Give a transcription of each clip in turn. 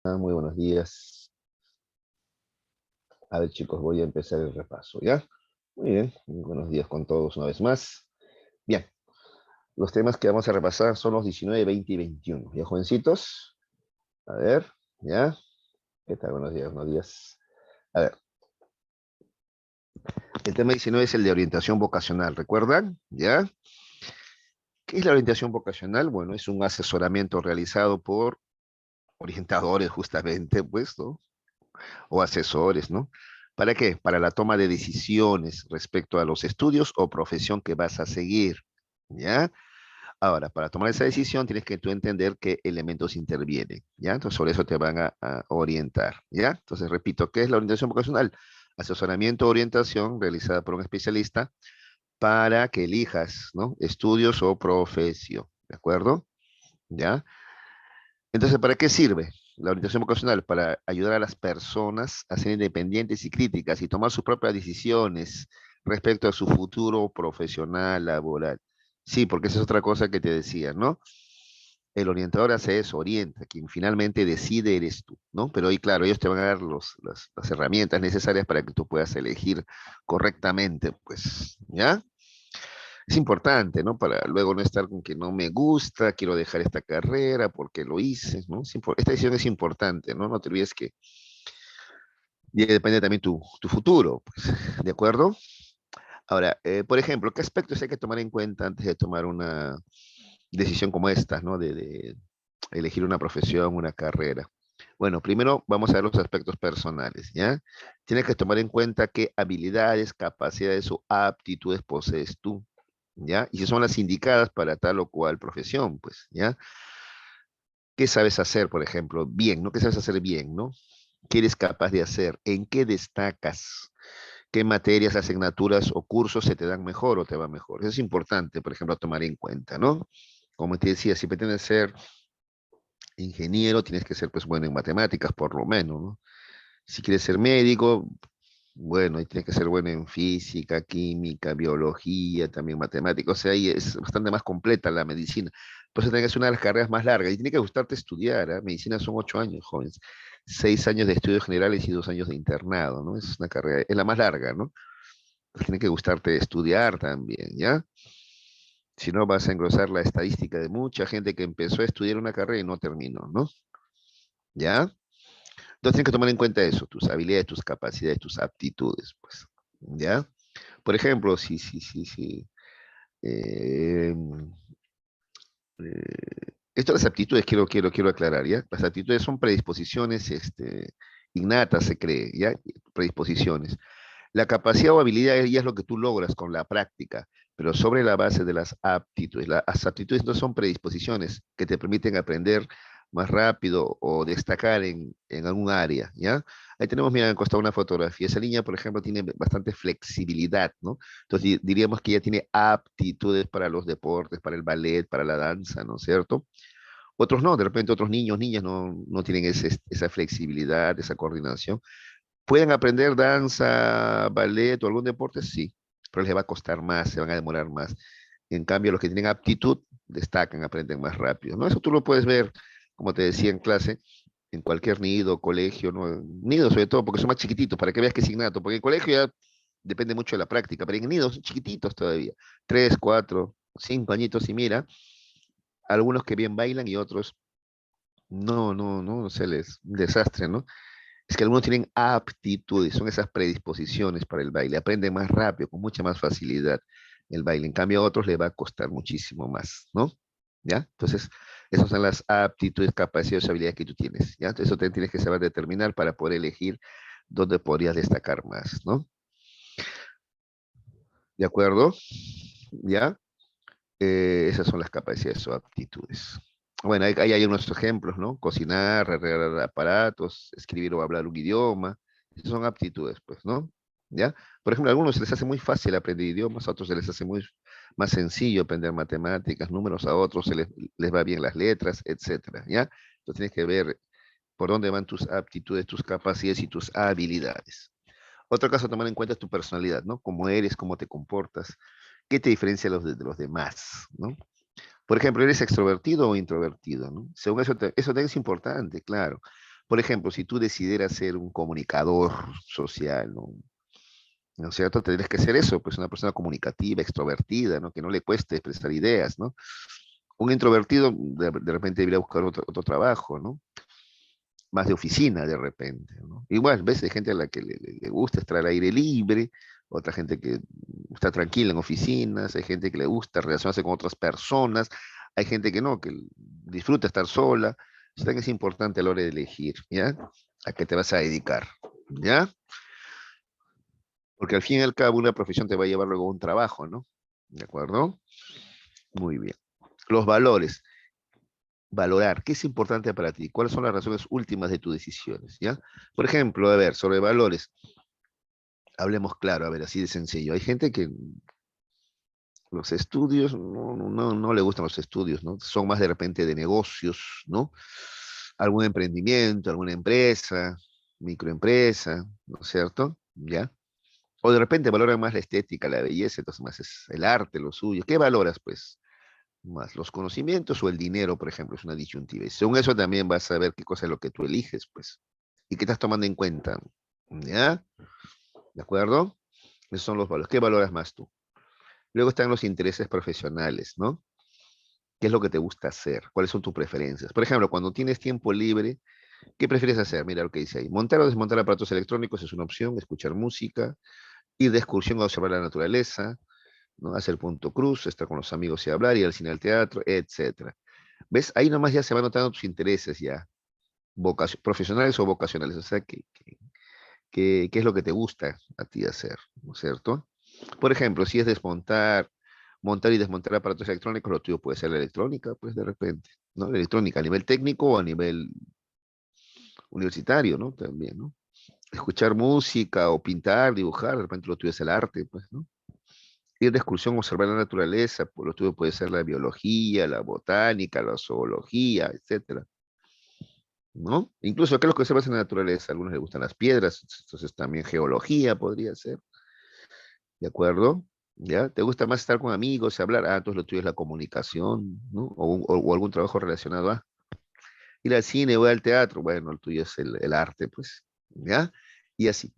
Muy buenos días. A ver, chicos, voy a empezar el repaso, ¿ya? Muy bien, muy buenos días con todos una vez más. Bien, los temas que vamos a repasar son los 19, 20 y 21. ¿Ya, jovencitos? A ver, ¿ya? ¿Qué tal? Buenos días, buenos días. A ver, el tema 19 es el de orientación vocacional, ¿recuerdan? ¿Ya? ¿Qué es la orientación vocacional? Bueno, es un asesoramiento realizado por orientadores, justamente, pues, ¿no? O asesores, ¿no? ¿Para qué? Para la toma de decisiones respecto a los estudios o profesión que vas a seguir, ¿ya? Ahora, para tomar esa decisión tienes que tú entender qué elementos intervienen, ¿ya? Entonces, sobre eso te van a orientar, ¿ya? Entonces, repito, ¿qué es la orientación vocacional? Asesoramiento o orientación realizada por un especialista para que elijas, ¿no? Estudios o profesión, ¿de acuerdo? ¿Ya? Entonces, ¿para qué sirve la orientación vocacional? Para ayudar a las personas a ser independientes y críticas y tomar sus propias decisiones respecto a su futuro profesional, laboral. Sí, porque esa es otra cosa que te decía, ¿no? El orientador hace eso, orienta, quien finalmente decide eres tú, ¿no? Pero ahí, claro, ellos te van a dar las herramientas necesarias para que tú puedas elegir correctamente, pues, ¿ya? Es importante, ¿no? Para luego no estar con que no me gusta, quiero dejar esta carrera porque lo hice, ¿no? Esta decisión es importante, ¿no? No te olvides que ya depende también tu futuro, pues, ¿de acuerdo? Ahora, por ejemplo, ¿qué aspectos hay que tomar en cuenta antes de tomar una decisión como esta, ¿no? De elegir una profesión, una carrera. Bueno, primero vamos a ver los aspectos personales, ¿ya? Tienes que tomar en cuenta qué habilidades, capacidades o aptitudes posees tú, ¿ya? Y si son las indicadas para tal o cual profesión, pues, ¿ya? ¿Qué sabes hacer, por ejemplo? Bien, ¿no? ¿Qué sabes hacer bien, ¿no? ¿Qué eres capaz de hacer? ¿En qué destacas? ¿Qué materias, asignaturas o cursos se te dan mejor o te va mejor? Eso es importante, por ejemplo, a tomar en cuenta, ¿no? Como te decía, si pretendes ser ingeniero, tienes que ser pues bueno en matemáticas, por lo menos, ¿no? Si quieres ser médico, bueno, ahí tienes que ser bueno en física, química, biología, también matemáticas, o sea, ahí es bastante más completa la medicina. Por eso tienes una de las carreras más largas y tiene que gustarte estudiar, ¿eh? Medicina son 8 años, jóvenes, 6 años de estudios generales y 2 años de internado, ¿no? Es una carrera, es la más larga, ¿no? Pues tiene que gustarte estudiar también, ¿ya? Si no, vas a engrosar la estadística de mucha gente que empezó a estudiar una carrera y no terminó, ¿no? ¿Ya? Entonces tienes que tomar en cuenta eso, tus habilidades, tus capacidades, tus aptitudes, pues, ¿ya? Por ejemplo, eh, esto de las aptitudes quiero aclarar, ¿ya? Las aptitudes son predisposiciones, innatas, se cree, ¿ya? Predisposiciones. La capacidad o habilidad ya es lo que tú logras con la práctica, pero sobre la base de las aptitudes. Las aptitudes no son predisposiciones que te permiten aprender más rápido o destacar en algún área, ¿ya? Ahí tenemos, mira, acostado una fotografía. Esa niña, por ejemplo, tiene bastante flexibilidad, ¿no? Entonces diríamos que ella tiene aptitudes para los deportes, para el ballet, para la danza, ¿no es cierto? Otros no, de repente otros niños, niñas no tienen esa flexibilidad, esa coordinación. ¿Pueden aprender danza, ballet o algún deporte? Sí, pero les va a costar más, se van a demorar más. En cambio, los que tienen aptitud destacan, aprenden más rápido, ¿no? Eso tú lo puedes ver, como te decía en clase, en cualquier nido, colegio, ¿no? Nido sobre todo, porque son más chiquititos, para que veas que es innato, porque en colegio ya depende mucho de la práctica, pero en nidos son chiquititos todavía, 3, 4, 5 añitos, y mira, algunos que bien bailan y otros no sé, les un desastre, ¿no? Es que algunos tienen aptitudes, son esas predisposiciones para el baile, aprenden más rápido, con mucha más facilidad el baile. En cambio, a otros les va a costar muchísimo más, ¿no? ¿Ya? Entonces, esas son las aptitudes, capacidades, habilidades que tú tienes, ¿ya? Entonces, eso te tienes que saber determinar para poder elegir dónde podrías destacar más, ¿no? ¿De acuerdo? ¿Ya? Esas son las capacidades o aptitudes. Bueno, ahí hay unos ejemplos, ¿no? Cocinar, arreglar aparatos, escribir o hablar un idioma. Esas son aptitudes, pues, ¿no? ¿Ya? Por ejemplo, a algunos se les hace muy fácil aprender idiomas, a otros se les hace muy más sencillo aprender matemáticas, números, a otros les va bien las letras, etcétera, ¿ya? Entonces tienes que ver por dónde van tus aptitudes, tus capacidades y tus habilidades. Otro caso a tomar en cuenta es tu personalidad, ¿no? Cómo eres, cómo te comportas, qué te diferencia de los demás, ¿no? Por ejemplo, ¿eres extrovertido o introvertido, no? Según eso, eso también es importante, claro, Por ejemplo, si tú decidieras ser un comunicador social, ¿no? ¿No es cierto? Tendrías que ser eso, pues una persona comunicativa, extrovertida, ¿no? Que no le cueste expresar ideas, ¿no? Un introvertido de repente debería buscar otro trabajo, ¿no? Más de oficina de repente, ¿no? Igual, ves, hay gente a la que le gusta estar al aire libre, otra gente que está tranquila en oficinas, hay gente que le gusta relacionarse con otras personas, hay gente que no, que disfruta estar sola. O sea que es importante a la hora de elegir, ¿ya? ¿A qué te vas a dedicar? ¿Ya? Porque al fin y al cabo una profesión te va a llevar luego a un trabajo, ¿no? ¿De acuerdo? Muy bien. Los valores. Valorar qué es importante para ti, cuáles son las razones últimas de tus decisiones, ¿ya? Por ejemplo, a ver, sobre valores, hablemos claro, a ver, así de sencillo. Hay gente que los estudios, no le gustan los estudios, ¿no? Son más de repente de negocios, ¿no? Algún emprendimiento, alguna empresa, microempresa, ¿no es cierto? ¿Ya? O de repente valoran más la estética, la belleza, entonces más es el arte, lo suyo. ¿Qué valoras, pues? Más los conocimientos o el dinero, por ejemplo, es una disyuntiva. Y según eso también vas a ver qué cosa es lo que tú eliges, pues. Y qué estás tomando en cuenta. ¿Ya? ¿De acuerdo? Esos son los valores. ¿Qué valoras más tú? Luego están los intereses profesionales, ¿no? ¿Qué es lo que te gusta hacer? ¿Cuáles son tus preferencias? Por ejemplo, cuando tienes tiempo libre, ¿qué prefieres hacer? Mira lo que dice ahí. Montar o desmontar aparatos electrónicos es una opción, escuchar música, ir de excursión a observar la naturaleza, ¿no? Hacer punto cruz, estar con los amigos y hablar, ir al cine, al teatro, etcétera. ¿Ves? Ahí nomás ya se van notando tus intereses ya, profesionales o vocacionales, o sea, qué es lo que te gusta a ti hacer, ¿no es cierto? Por ejemplo, si es desmontar, montar y desmontar aparatos electrónicos, lo tuyo puede ser la electrónica, pues de repente, ¿no? La electrónica a nivel técnico o a nivel universitario, ¿no? También, ¿no? Escuchar música o pintar, dibujar, de repente lo tuyo es el arte, pues, ¿no? Ir de excursión, observar la naturaleza, pues lo tuyo puede ser la biología, la botánica, la zoología, etcétera, ¿no? Incluso aquellos que observan en la naturaleza, a algunos les gustan las piedras, entonces también geología podría ser, ¿de acuerdo? ¿Ya? ¿Te gusta más estar con amigos, hablar? Ah, entonces lo tuyo es la comunicación, ¿no? O algún trabajo relacionado a ir al cine o al teatro, bueno, el tuyo es el arte, pues, ¿ya? Y así.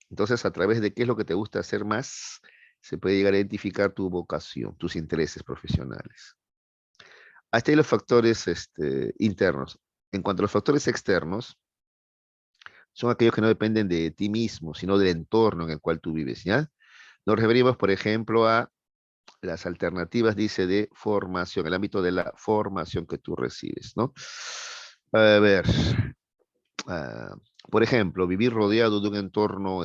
Entonces, a través de qué es lo que te gusta hacer más, se puede llegar a identificar tu vocación, tus intereses profesionales. Hasta ahí los factores internos. En cuanto a los factores externos, son aquellos que no dependen de ti mismo, sino del entorno en el cual tú vives, ¿ya? Nos referimos, por ejemplo, a las alternativas, dice, de formación, el ámbito de la formación que tú recibes, ¿no? A ver, ah, por ejemplo, vivir rodeado de un entorno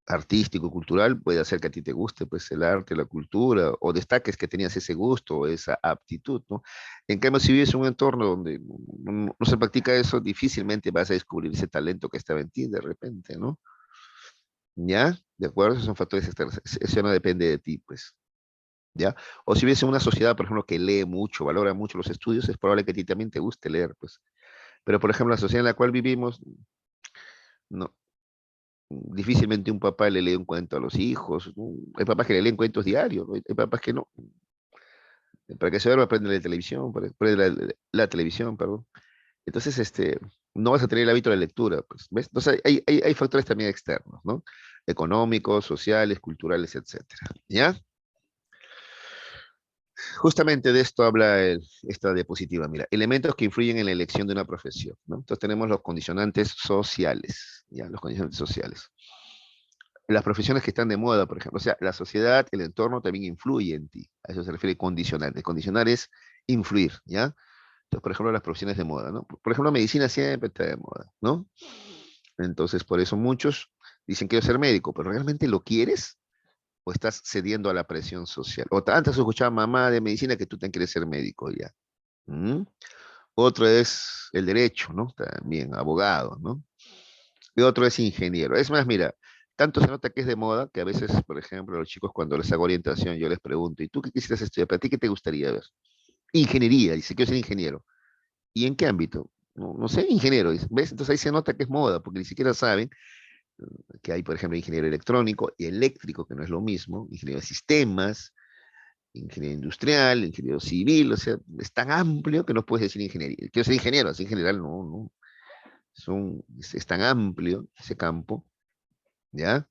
artístico, cultural, puede hacer que a ti te guste pues el arte, la cultura, o destaques que tenías ese gusto o esa aptitud, ¿no? En cambio, si vives en un entorno donde no se practica eso, difícilmente vas a descubrir ese talento que estaba en ti de repente, ¿no? ¿Ya? ¿De acuerdo? Esos son factores externos. Eso no depende de ti, pues. ¿Ya? O si vives en una sociedad, por ejemplo, que lee mucho, valora mucho los estudios, es probable que a ti también te guste leer, pues. Pero, por ejemplo, la sociedad en la cual vivimos, no, difícilmente un papá le lee un cuento a los hijos, ¿no? Hay papás que le leen cuentos diarios, ¿no? Hay papás que no. Para que se duerma, prende la televisión, prende la televisión, perdón. Entonces, no vas a tener el hábito de lectura, pues, ¿ves? Entonces, hay factores también externos, ¿no? Económicos, sociales, culturales, etcétera, ¿ya? Justamente de esto habla esta diapositiva, mira, elementos que influyen en la elección de una profesión, ¿no? Entonces tenemos los condicionantes sociales, ¿ya? Los condicionantes sociales. Las profesiones que están de moda, por ejemplo, o sea, la sociedad, el entorno también influye en ti. A eso se refiere condicionante. Condicionar es influir, ¿ya? Entonces, por ejemplo, las profesiones de moda, ¿no? Por ejemplo, medicina siempre está de moda, ¿no? Entonces, por eso muchos dicen quiero ser médico, pero ¿realmente lo quieres? ¿O estás cediendo a la presión social? O antes escuchaba mamá de medicina que tú te quieres ser médico ya. ¿Mm? Otro es el derecho, ¿no? También abogado, ¿no? Y otro es ingeniero. Es más, mira, tanto se nota que es de moda que a veces, por ejemplo, a los chicos cuando les hago orientación, yo les pregunto, ¿y tú qué quisieras estudiar? ¿Para ti qué te gustaría ver? Ingeniería, dice, quiero ser ingeniero. ¿Y en qué ámbito? No sé, ingeniero, dice. ¿Ves? Entonces ahí se nota que es moda, porque ni siquiera saben que hay, por ejemplo, ingeniero electrónico y eléctrico, que no es lo mismo, ingeniero de sistemas, ingeniero industrial, ingeniero civil, o sea, es tan amplio que no puedes decir ingeniería. Quiero ser ingeniero, así en general no. Es tan amplio ese campo, ¿ya?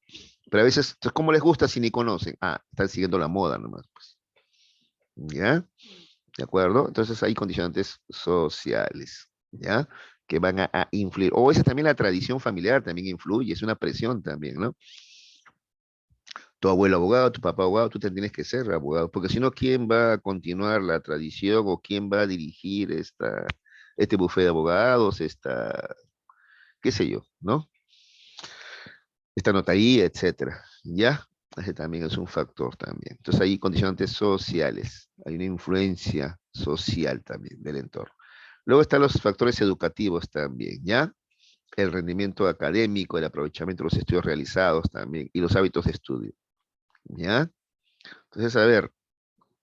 Pero a veces, entonces, ¿cómo les gusta si ni conocen? Ah, están siguiendo la moda nomás, pues, ¿ya? ¿De acuerdo? Entonces hay condicionantes sociales, ¿ya? Que van a influir. O esa también la tradición familiar también influye, es una presión también, ¿no? Tu abuelo abogado, tu papá abogado, tú te tienes que ser abogado, porque si no, ¿quién va a continuar la tradición o quién va a dirigir este bufete de abogados, qué sé yo, ¿no? Esta notaría, etcétera, ¿ya? Ese también es un factor también. Entonces hay condicionantes sociales, hay una influencia social también del entorno. Luego están los factores educativos también, ¿ya? El rendimiento académico, el aprovechamiento de los estudios realizados también y los hábitos de estudio, ¿ya? Entonces, a ver,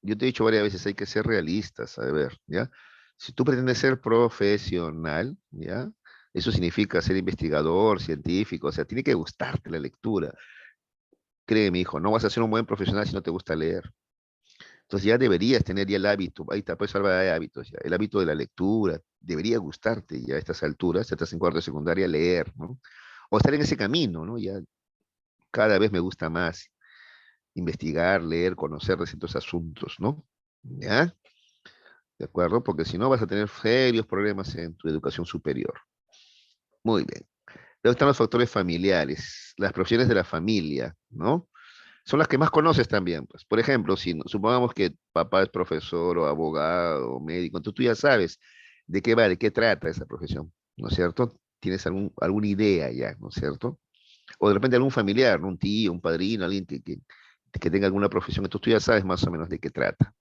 yo te he dicho varias veces, hay que ser realistas, a ver, ¿ya? Si tú pretendes ser profesional, ¿ya? Eso significa ser investigador, científico, o sea, tiene que gustarte la lectura. Créeme, hijo, no vas a ser un buen profesional si no te gusta leer. Entonces ya deberías tener ya el hábito, ahí está, pues hablar de hábitos ya, el hábito de la lectura, debería gustarte ya a estas alturas, ya estás en cuarto de secundaria, leer, ¿no? O estar en ese camino, ¿no? Ya cada vez me gusta más investigar, leer, conocer de ciertos asuntos, ¿no? ¿Ya? ¿De acuerdo? Porque si no vas a tener serios problemas en tu educación superior. Muy bien. Luego están los factores familiares, las profesiones de la familia, ¿no? Son las que más conoces también, pues. Por ejemplo, si supongamos que papá es profesor o abogado o médico, entonces tú ya sabes de qué va, de qué trata esa profesión, ¿no es cierto? Tienes alguna idea ya, ¿no es cierto? O de repente algún familiar, ¿no? Un tío, un padrino, alguien que tenga alguna profesión, entonces tú ya sabes más o menos de qué trata,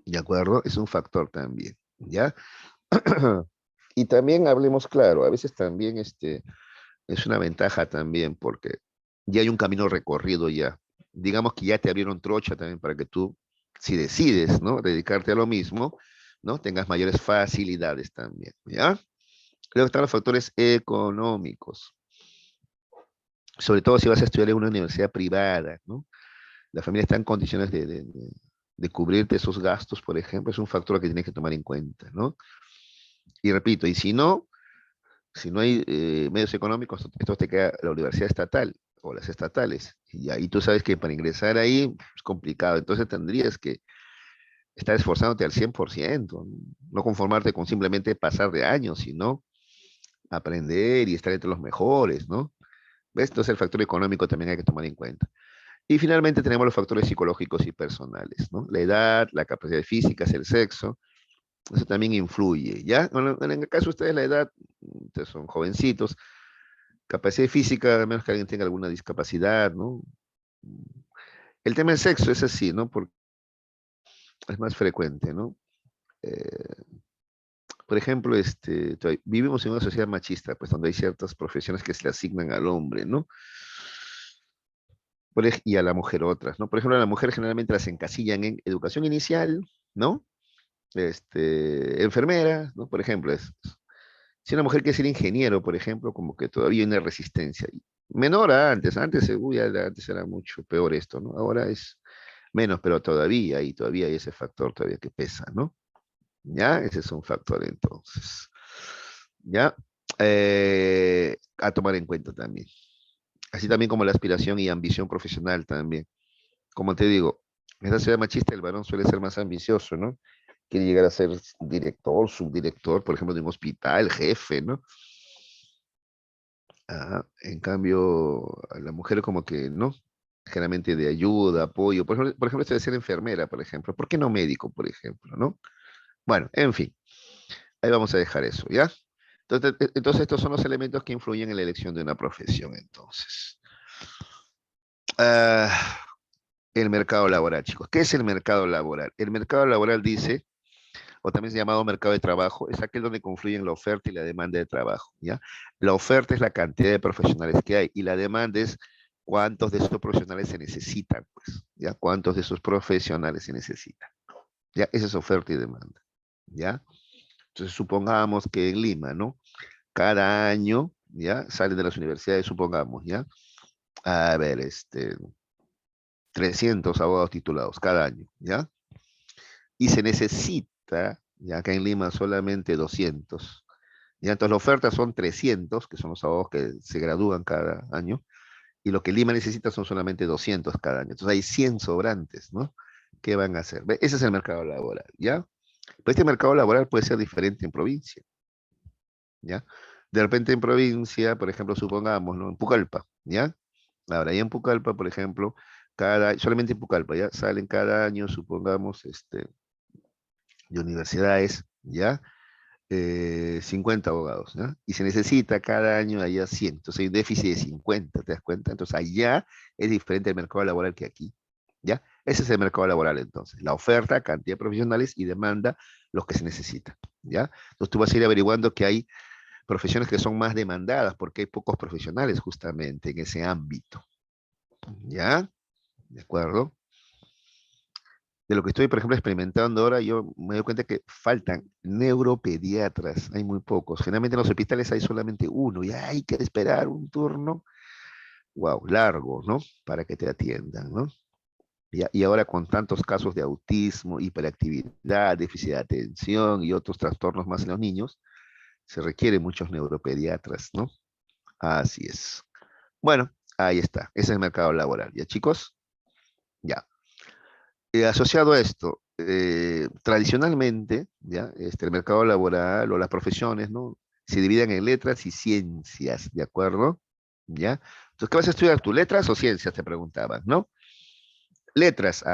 ¿de acuerdo? Es un factor también, ¿ya? Y también hablemos claro, a veces también es una ventaja también porque ya hay un camino recorrido ya. Digamos que ya te abrieron trocha también para que tú, si decides, ¿no? Dedicarte a lo mismo, ¿no? Tengas mayores facilidades también, ¿ya? Luego están los factores económicos, sobre todo si vas a estudiar en una universidad privada, ¿no? La familia está en condiciones de cubrirte esos gastos, por ejemplo, es un factor que tienes que tomar en cuenta, ¿no? Y repito, y si no hay medios económicos, esto te queda la universidad estatal o las estatales. Y ahí tú sabes que para ingresar ahí es complicado. Entonces tendrías que estar esforzándote al 100%, no conformarte con simplemente pasar de años, sino aprender y estar entre los mejores, ¿no? ¿Ves? Entonces el factor económico también hay que tomar en cuenta. Y finalmente tenemos los factores psicológicos y personales, ¿no? La edad, la capacidad física, el sexo, eso también influye, ¿ya? Bueno, en el caso de ustedes, la edad, ustedes son jovencitos, capacidad física, a menos que alguien tenga alguna discapacidad, ¿no? El tema del sexo es así, ¿no? Porque es más frecuente, ¿no? Eh, por ejemplo, vivimos en una sociedad machista, pues donde hay ciertas profesiones que se le asignan al hombre, ¿no? Y a la mujer otras, ¿no? Por ejemplo, a la mujer generalmente las encasillan en educación inicial, ¿no? Enfermera, ¿no? Por ejemplo, si una mujer quiere ser ingeniero, por ejemplo, como que todavía hay una resistencia. Menor a antes, antes era mucho peor esto, ¿no? Ahora es menos, pero todavía hay ese factor todavía que pesa, ¿no? ¿Ya? Ese es un factor entonces. ¿Ya? A tomar en cuenta también. Así también como la aspiración y ambición profesional también. Como te digo, en esta sociedad machista el varón suele ser más ambicioso, ¿no? Quiere llegar a ser director, subdirector, por ejemplo, de un hospital, jefe, ¿no? En cambio, a la mujer como que, ¿no? Generalmente de ayuda, apoyo. Por ejemplo, esto de ser enfermera, por ejemplo. ¿Por qué no médico, por ejemplo, no? Bueno, en fin, ahí vamos a dejar eso, ¿ya? Entonces, estos son los elementos que influyen en la elección de una profesión, entonces. Ah, el mercado laboral, chicos. ¿Qué es el mercado laboral? El mercado laboral dice, o también es llamado mercado de trabajo, es aquel donde confluyen la oferta y la demanda de trabajo, ¿ya? La oferta es la cantidad de profesionales que hay y la demanda es cuántos de esos profesionales se necesitan, pues, ¿ya? ¿Cuántos de esos profesionales se necesitan? ¿Ya? Esa es oferta y demanda, ¿ya? Entonces, supongamos que en Lima, ¿no? Cada año, ¿ya? Salen de las universidades, supongamos, ¿ya? A ver, 300 abogados titulados cada año, ¿ya? Y se necesita, ya acá en Lima solamente 200. Ya, entonces la oferta son 300, que son los abogados que se gradúan cada año, y lo que Lima necesita son solamente 200 cada año. Entonces hay 100 sobrantes, ¿no? ¿Qué van a hacer? Ese es el mercado laboral, ¿ya? Pero este mercado laboral puede ser diferente en provincia, ¿ya? De repente en provincia, por ejemplo, supongamos, ¿no? En Pucallpa, ¿ya? Ahora, ahí en Pucallpa, por ejemplo, solamente en Pucallpa, ¿ya? Salen cada año, supongamos, de universidades, ¿ya? 50 abogados, ¿ya? Y se necesita cada año allá 100, entonces hay un déficit de 50, ¿te das cuenta? Entonces allá es diferente el mercado laboral que aquí, ¿ya? Ese es el mercado laboral entonces, la oferta, cantidad de profesionales y demanda, los que se necesita, ¿ya? Entonces tú vas a ir averiguando que hay profesiones que son más demandadas porque hay pocos profesionales justamente en ese ámbito, ¿ya? ¿De acuerdo? De lo que estoy, por ejemplo, experimentando ahora, yo me doy cuenta que faltan neuropediatras, hay muy pocos. Generalmente en los hospitales hay solamente uno y hay que esperar un turno, wow, largo, ¿no? Para que te atiendan, ¿no? Y ahora con tantos casos de autismo, hiperactividad, déficit de atención y otros trastornos más en los niños, se requieren muchos neuropediatras, ¿no? Así es. Bueno, ahí está. Ese es el mercado laboral. ¿Ya, chicos? Ya. Asociado a esto, tradicionalmente, ¿ya? El mercado laboral o las profesiones, ¿no? Se dividen en letras y ciencias, ¿de acuerdo? ¿Ya? Entonces, ¿qué vas a estudiar tú? ¿Letras o ciencias? Te preguntaban, ¿no? Letras,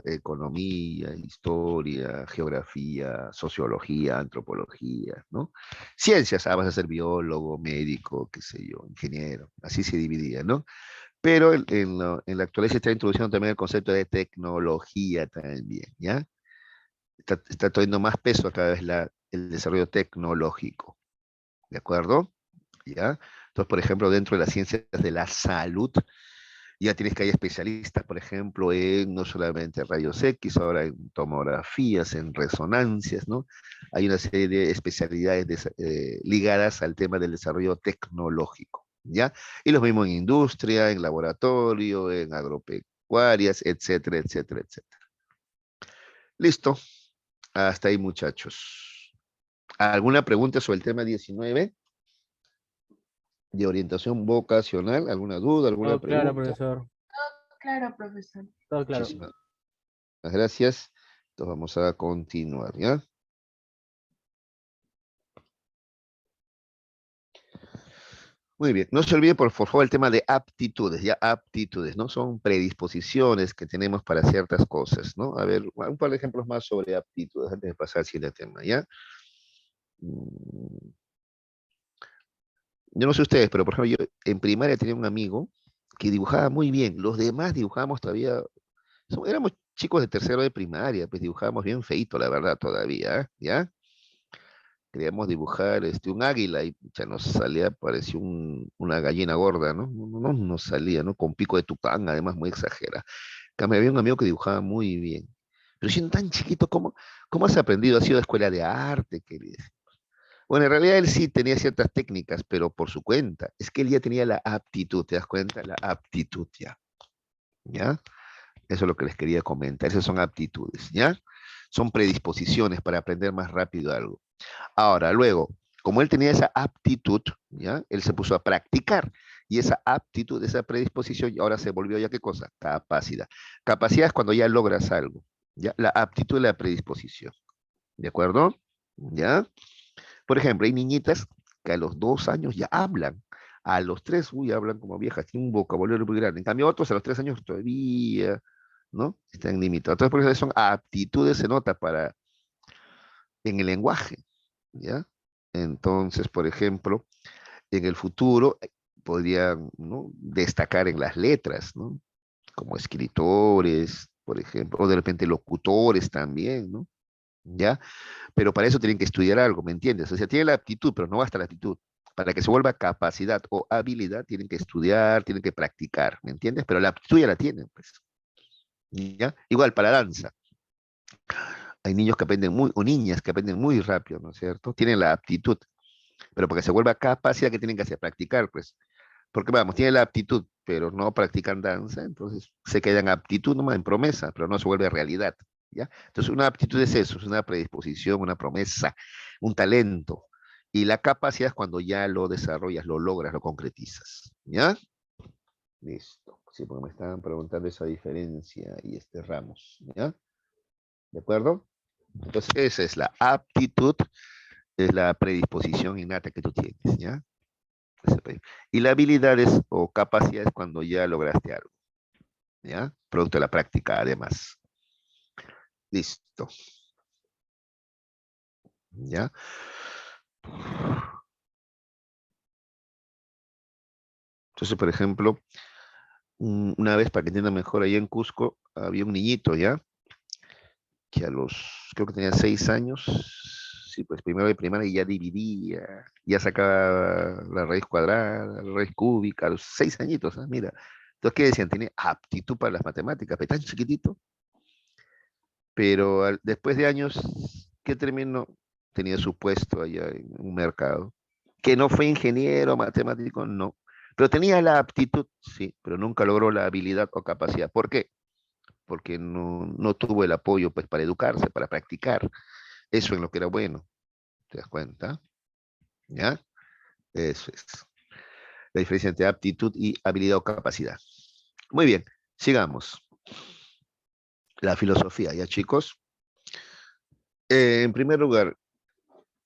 economía, historia, geografía, sociología, antropología, ¿no? Ciencias, vas a ser biólogo, médico, qué sé yo, ingeniero, así se dividía, ¿no? Pero en la actualidad se está introduciendo también el concepto de tecnología también, ¿ya? Está teniendo más peso cada vez el desarrollo tecnológico, ¿de acuerdo? ¿Ya? Entonces, por ejemplo, dentro de las ciencias de la salud, ya tienes que hay especialistas, por ejemplo, en no solamente rayos X, ahora en tomografías, en resonancias, ¿no? Hay una serie de especialidades ligadas al tema del desarrollo tecnológico, ¿ya? Y lo mismo en industria, en laboratorio, en agropecuarias, etcétera, etcétera, etcétera. Listo, hasta ahí, muchachos. ¿Alguna pregunta sobre el tema 19 de orientación vocacional? ¿Alguna duda, alguna Todo claro, pregunta? profesor. Claro, profesor. Todo claro. Muchísimas gracias. Entonces vamos a continuar, ¿ya? Muy bien. No se olvide, por favor, el tema de aptitudes, ya aptitudes, ¿no? Son predisposiciones que tenemos para ciertas cosas, ¿no? A ver, un par de ejemplos más sobre aptitudes antes de pasar al siguiente tema, ¿ya? Mm, Yo no sé ustedes, pero por ejemplo, yo en primaria tenía un amigo que dibujaba muy bien. Los demás dibujábamos todavía, éramos chicos de tercero de primaria, pues dibujábamos bien feito, la verdad, todavía, ¿ya? Queríamos dibujar un águila y ya nos salía, parecía una gallina gorda, ¿no? No nos salía, ¿no? Con pico de tucán, además muy exagera. Me había un amigo que dibujaba muy bien. Pero siendo tan chiquito, ¿cómo has aprendido? ¿Has ido a escuela de arte? Bueno, en realidad él sí tenía ciertas técnicas, pero por su cuenta. Es que él ya tenía la aptitud, ¿te das cuenta? La aptitud ya, ¿ya? Eso es lo que les quería comentar. Esas son aptitudes, ¿ya? Son predisposiciones para aprender más rápido algo. Ahora, luego, como él tenía esa aptitud, ¿ya? Él se puso a practicar y esa aptitud, esa predisposición, ahora se volvió ya qué cosa? Capacidad. Capacidad es cuando ya logras algo, ¿ya? La aptitud y la predisposición, ¿de acuerdo? ¿Ya? Por ejemplo, hay niñitas que a los 2 años ya hablan, a los 3, uy, hablan como viejas, tienen un vocabulario muy grande. En cambio, otros a los 3 años todavía, ¿no? Están limitados. Entonces, por eso son aptitudes, se nota en el lenguaje, ¿ya? Entonces, por ejemplo, en el futuro podrían, ¿no? destacar en las letras, ¿no? Como escritores, por ejemplo, o de repente locutores también, ¿no? ¿Ya? Pero para eso tienen que estudiar algo, ¿me entiendes? O sea, tienen la aptitud, pero no basta la aptitud. Para que se vuelva capacidad o habilidad, tienen que estudiar, tienen que practicar, ¿me entiendes? Pero la aptitud ya la tienen, pues. ¿Ya? Igual para danza. Hay niños que aprenden muy, o niñas que aprenden muy rápido, ¿no es cierto? Tienen la aptitud, pero porque se vuelva capacidad que tienen que hacer, practicar, pues. Porque vamos, tienen la aptitud, pero no practican danza, entonces se quedan aptitud nomás en promesa, pero no se vuelve realidad, ¿ya? Entonces una aptitud es eso, es una predisposición, una promesa, un talento, Y la capacidad es cuando ya lo desarrollas, lo logras, lo concretizas. ¿Ya? Listo. Sí, porque me estaban preguntando esa diferencia y este Ramos. ¿Ya? ¿De acuerdo? Entonces, esa es la aptitud, es la predisposición innata que tú tienes. ¿Ya? Y la habilidad es, o capacidad es cuando ya lograste algo. ¿Ya? Producto de la práctica, además. Listo. ¿Ya? Entonces, por ejemplo, una vez, para que entiendan mejor, allá en Cusco había un niñito, ¿ya? Que a los, creo que tenía 6 años, sí, pues primero de primaria y ya dividía, ya sacaba la raíz cuadrada, la raíz cúbica, a los 6 añitos, ¿ah? Mira. Entonces, ¿qué decían? Tiene aptitud para las matemáticas, pero tan chiquitito, pero después de años, ¿qué terminó? Tenía su puesto allá en un mercado. Que no fue ingeniero, matemático, no. Pero tenía la aptitud, sí, pero nunca logró la habilidad o capacidad. ¿Por qué? Porque no tuvo el apoyo pues, para educarse, para practicar. Eso en lo que era bueno. ¿Te das cuenta? ¿Ya? Eso es. La diferencia entre aptitud y habilidad o capacidad. Muy bien, sigamos. La filosofía, ¿ya chicos? En primer lugar,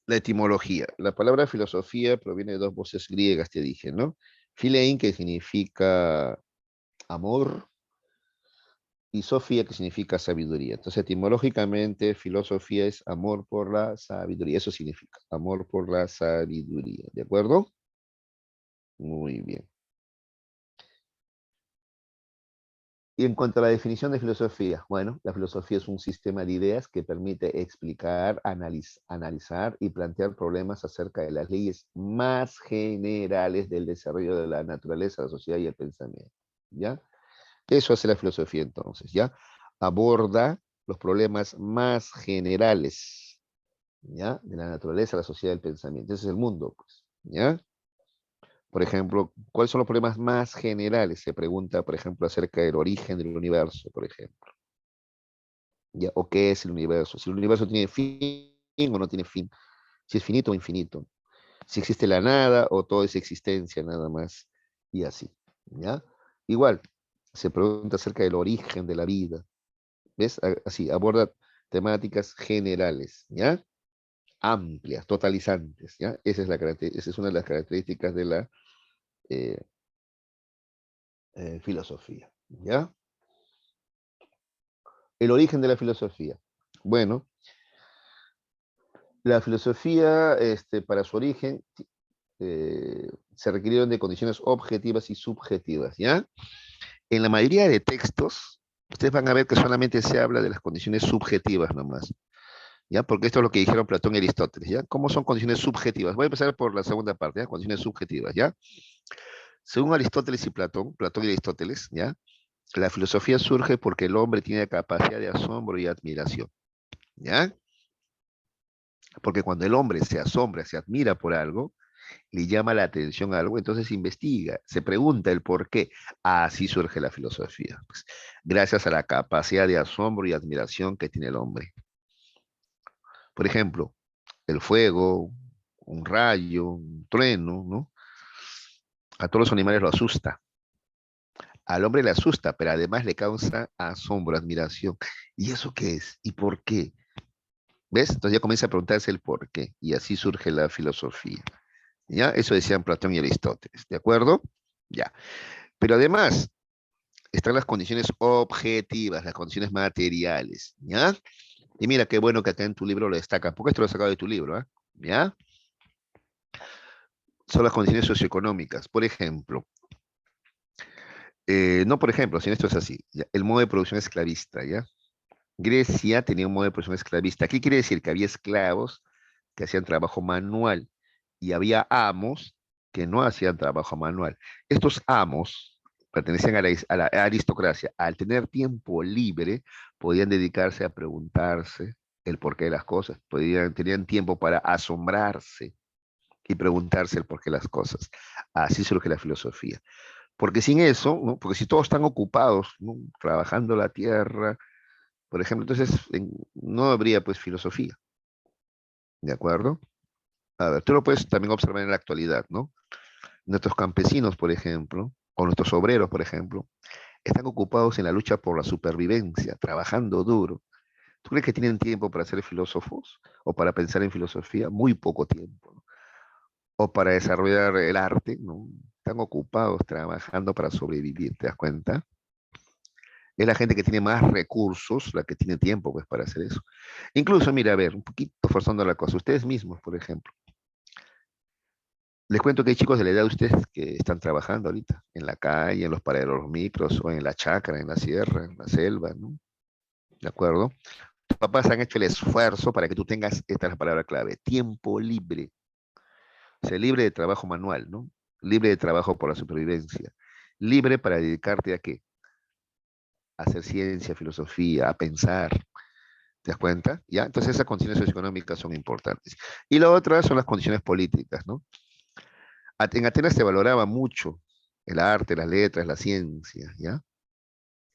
la etimología. La palabra filosofía proviene de dos voces griegas, te dije, ¿no? Philein, que significa amor, y Sofía, que significa sabiduría. Entonces, etimológicamente, filosofía es amor por la sabiduría. Eso significa, amor por la sabiduría. ¿De acuerdo? Muy bien. Y en cuanto a la definición de filosofía, bueno, la filosofía es un sistema de ideas que permite explicar, analizar y plantear problemas acerca de las leyes más generales del desarrollo de la naturaleza, la sociedad y el pensamiento. ¿Ya? Eso hace la filosofía entonces, ¿ya? Aborda los problemas más generales, ¿ya? De la naturaleza, la sociedad y el pensamiento. Ese es el mundo, pues, ¿ya? Por ejemplo, ¿cuáles son los problemas más generales? Se pregunta, por ejemplo, acerca del origen del universo, por ejemplo. ¿Ya? ¿O qué es el universo? Si el universo tiene fin o no tiene fin. Si es finito o infinito. Si existe la nada o todo es existencia nada más. Y así. ¿Ya? Igual, se pregunta acerca del origen de la vida. ¿Ves? Así, aborda temáticas generales, ¿ya? Amplias, totalizantes, ¿ya? Esa es una de las características de la eh, filosofía, ¿ya? El origen de la filosofía. Bueno, la filosofía, para su origen, se requirieron de condiciones objetivas y subjetivas, ¿ya? En la mayoría de textos, ustedes van a ver que solamente se habla de las condiciones subjetivas nomás, ¿ya? Porque esto es lo que dijeron Platón y Aristóteles, ¿ya? ¿Cómo son condiciones subjetivas? Voy a empezar por la segunda parte, ¿ya? Condiciones subjetivas, ¿ya? Según Aristóteles y Platón, Platón y Aristóteles, ¿ya? La filosofía surge porque el hombre tiene capacidad de asombro y admiración, ¿ya? Porque cuando el hombre se asombra, se admira por algo, le llama la atención a algo, entonces investiga, se pregunta el por qué. Así surge la filosofía, pues, gracias a la capacidad de asombro y admiración que tiene el hombre. Por ejemplo, el fuego, un rayo, un trueno, ¿no? A todos los animales lo asusta. Al hombre le asusta, pero además le causa asombro, admiración. ¿Y eso qué es? ¿Y por qué? ¿Ves? Entonces ya comienza a preguntarse el por qué. Y así surge la filosofía. ¿Ya? Eso decían Platón y Aristóteles. ¿De acuerdo? Ya. Pero además están las condiciones objetivas, las condiciones materiales. ¿Ya? Y mira qué bueno que acá en tu libro lo destacan, porque esto lo he sacado de tu libro. ¿Eh? ¿Ya? Son las condiciones socioeconómicas. Por ejemplo, no por ejemplo, sino esto es así. ¿Ya? El modo de producción esclavista, ¿ya? Grecia tenía un modo de producción esclavista. ¿Qué quiere decir? Que había esclavos que hacían trabajo manual y había amos que no hacían trabajo manual. Estos amos pertenecían a la aristocracia. Al tener tiempo libre, podían dedicarse a preguntarse el porqué de las cosas. Tenían tiempo para asombrarse y preguntarse el porqué de las cosas. Así surge la filosofía. Porque sin eso, ¿no? Porque si todos están ocupados, ¿no? Trabajando la tierra, por ejemplo, entonces no habría pues filosofía, ¿de acuerdo? A ver, tú lo puedes también observar en la actualidad, ¿no? Nuestros campesinos, por ejemplo, o nuestros obreros, por ejemplo, están ocupados en la lucha por la supervivencia, trabajando duro. ¿Tú crees que tienen tiempo para ser filósofos o para pensar en filosofía? Muy poco tiempo, ¿no? O para desarrollar el arte, ¿no? Están ocupados trabajando para sobrevivir, ¿te das cuenta? Es la gente que tiene más recursos la que tiene tiempo, pues, para hacer eso. Incluso, mira, a ver, un poquito forzando la cosa, ustedes mismos, por ejemplo, les cuento que hay chicos de la edad de ustedes que están trabajando ahorita, en la calle, en los paraderos de los micros, o en la chacra, en la sierra, en la selva, ¿no? ¿De acuerdo? Tus papás han hecho el esfuerzo para que tú tengas, esta es la palabra clave, tiempo libre. O sea, libre de trabajo manual, ¿no? Libre de trabajo por la supervivencia. Libre para dedicarte a qué? A hacer ciencia, filosofía, a pensar. ¿Te das cuenta? ¿Ya? Entonces esas condiciones socioeconómicas son importantes. Y la otra son las condiciones políticas, ¿no? En Atenas se valoraba mucho el arte, las letras, la ciencia, ¿ya?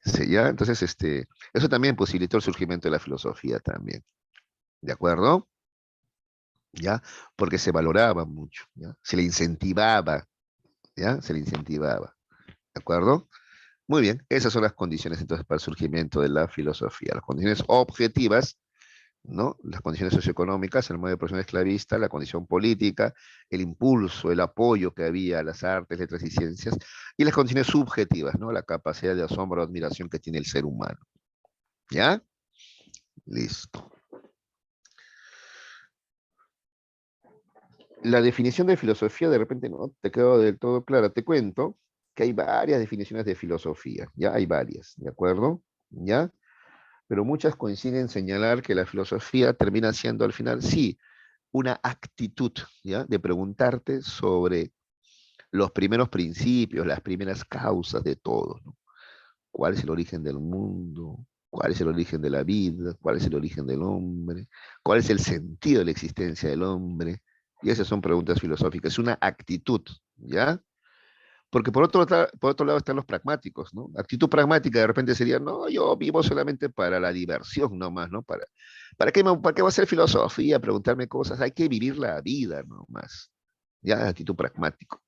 Sí, ¿ya? Entonces, eso también posibilitó el surgimiento de la filosofía también, ¿de acuerdo? ¿Ya? Porque se valoraba mucho, ¿ya? Se le incentivaba, ¿ya? Se le incentivaba, ¿de acuerdo? Muy bien, esas son las condiciones entonces para el surgimiento de la filosofía, las condiciones objetivas, ¿no? Las condiciones socioeconómicas, el modo de producción esclavista, la condición política, el impulso, el apoyo que había a las artes, letras y ciencias, y las condiciones subjetivas, ¿no? La capacidad de asombro o admiración que tiene el ser humano. ¿Ya? Listo. La definición de filosofía de repente no te quedó del todo clara. Te cuento que hay varias definiciones de filosofía, ya hay varias, ¿de acuerdo? ¿Ya? Pero muchas coinciden en señalar que la filosofía termina siendo al final, sí, una actitud, ¿ya? De preguntarte sobre los primeros principios, las primeras causas de todo, ¿no? ¿Cuál es el origen del mundo? ¿Cuál es el origen de la vida? ¿Cuál es el origen del hombre? ¿Cuál es el sentido de la existencia del hombre? Y esas son preguntas filosóficas, es una actitud, ¿ya? Porque por otro lado están los pragmáticos, ¿no? Actitud pragmática de repente sería, no, yo vivo solamente para la diversión nomás, ¿no? ¿Para qué va a ser filosofía? Preguntarme cosas, hay que vivir la vida nomás, ¿ya? Actitud pragmático.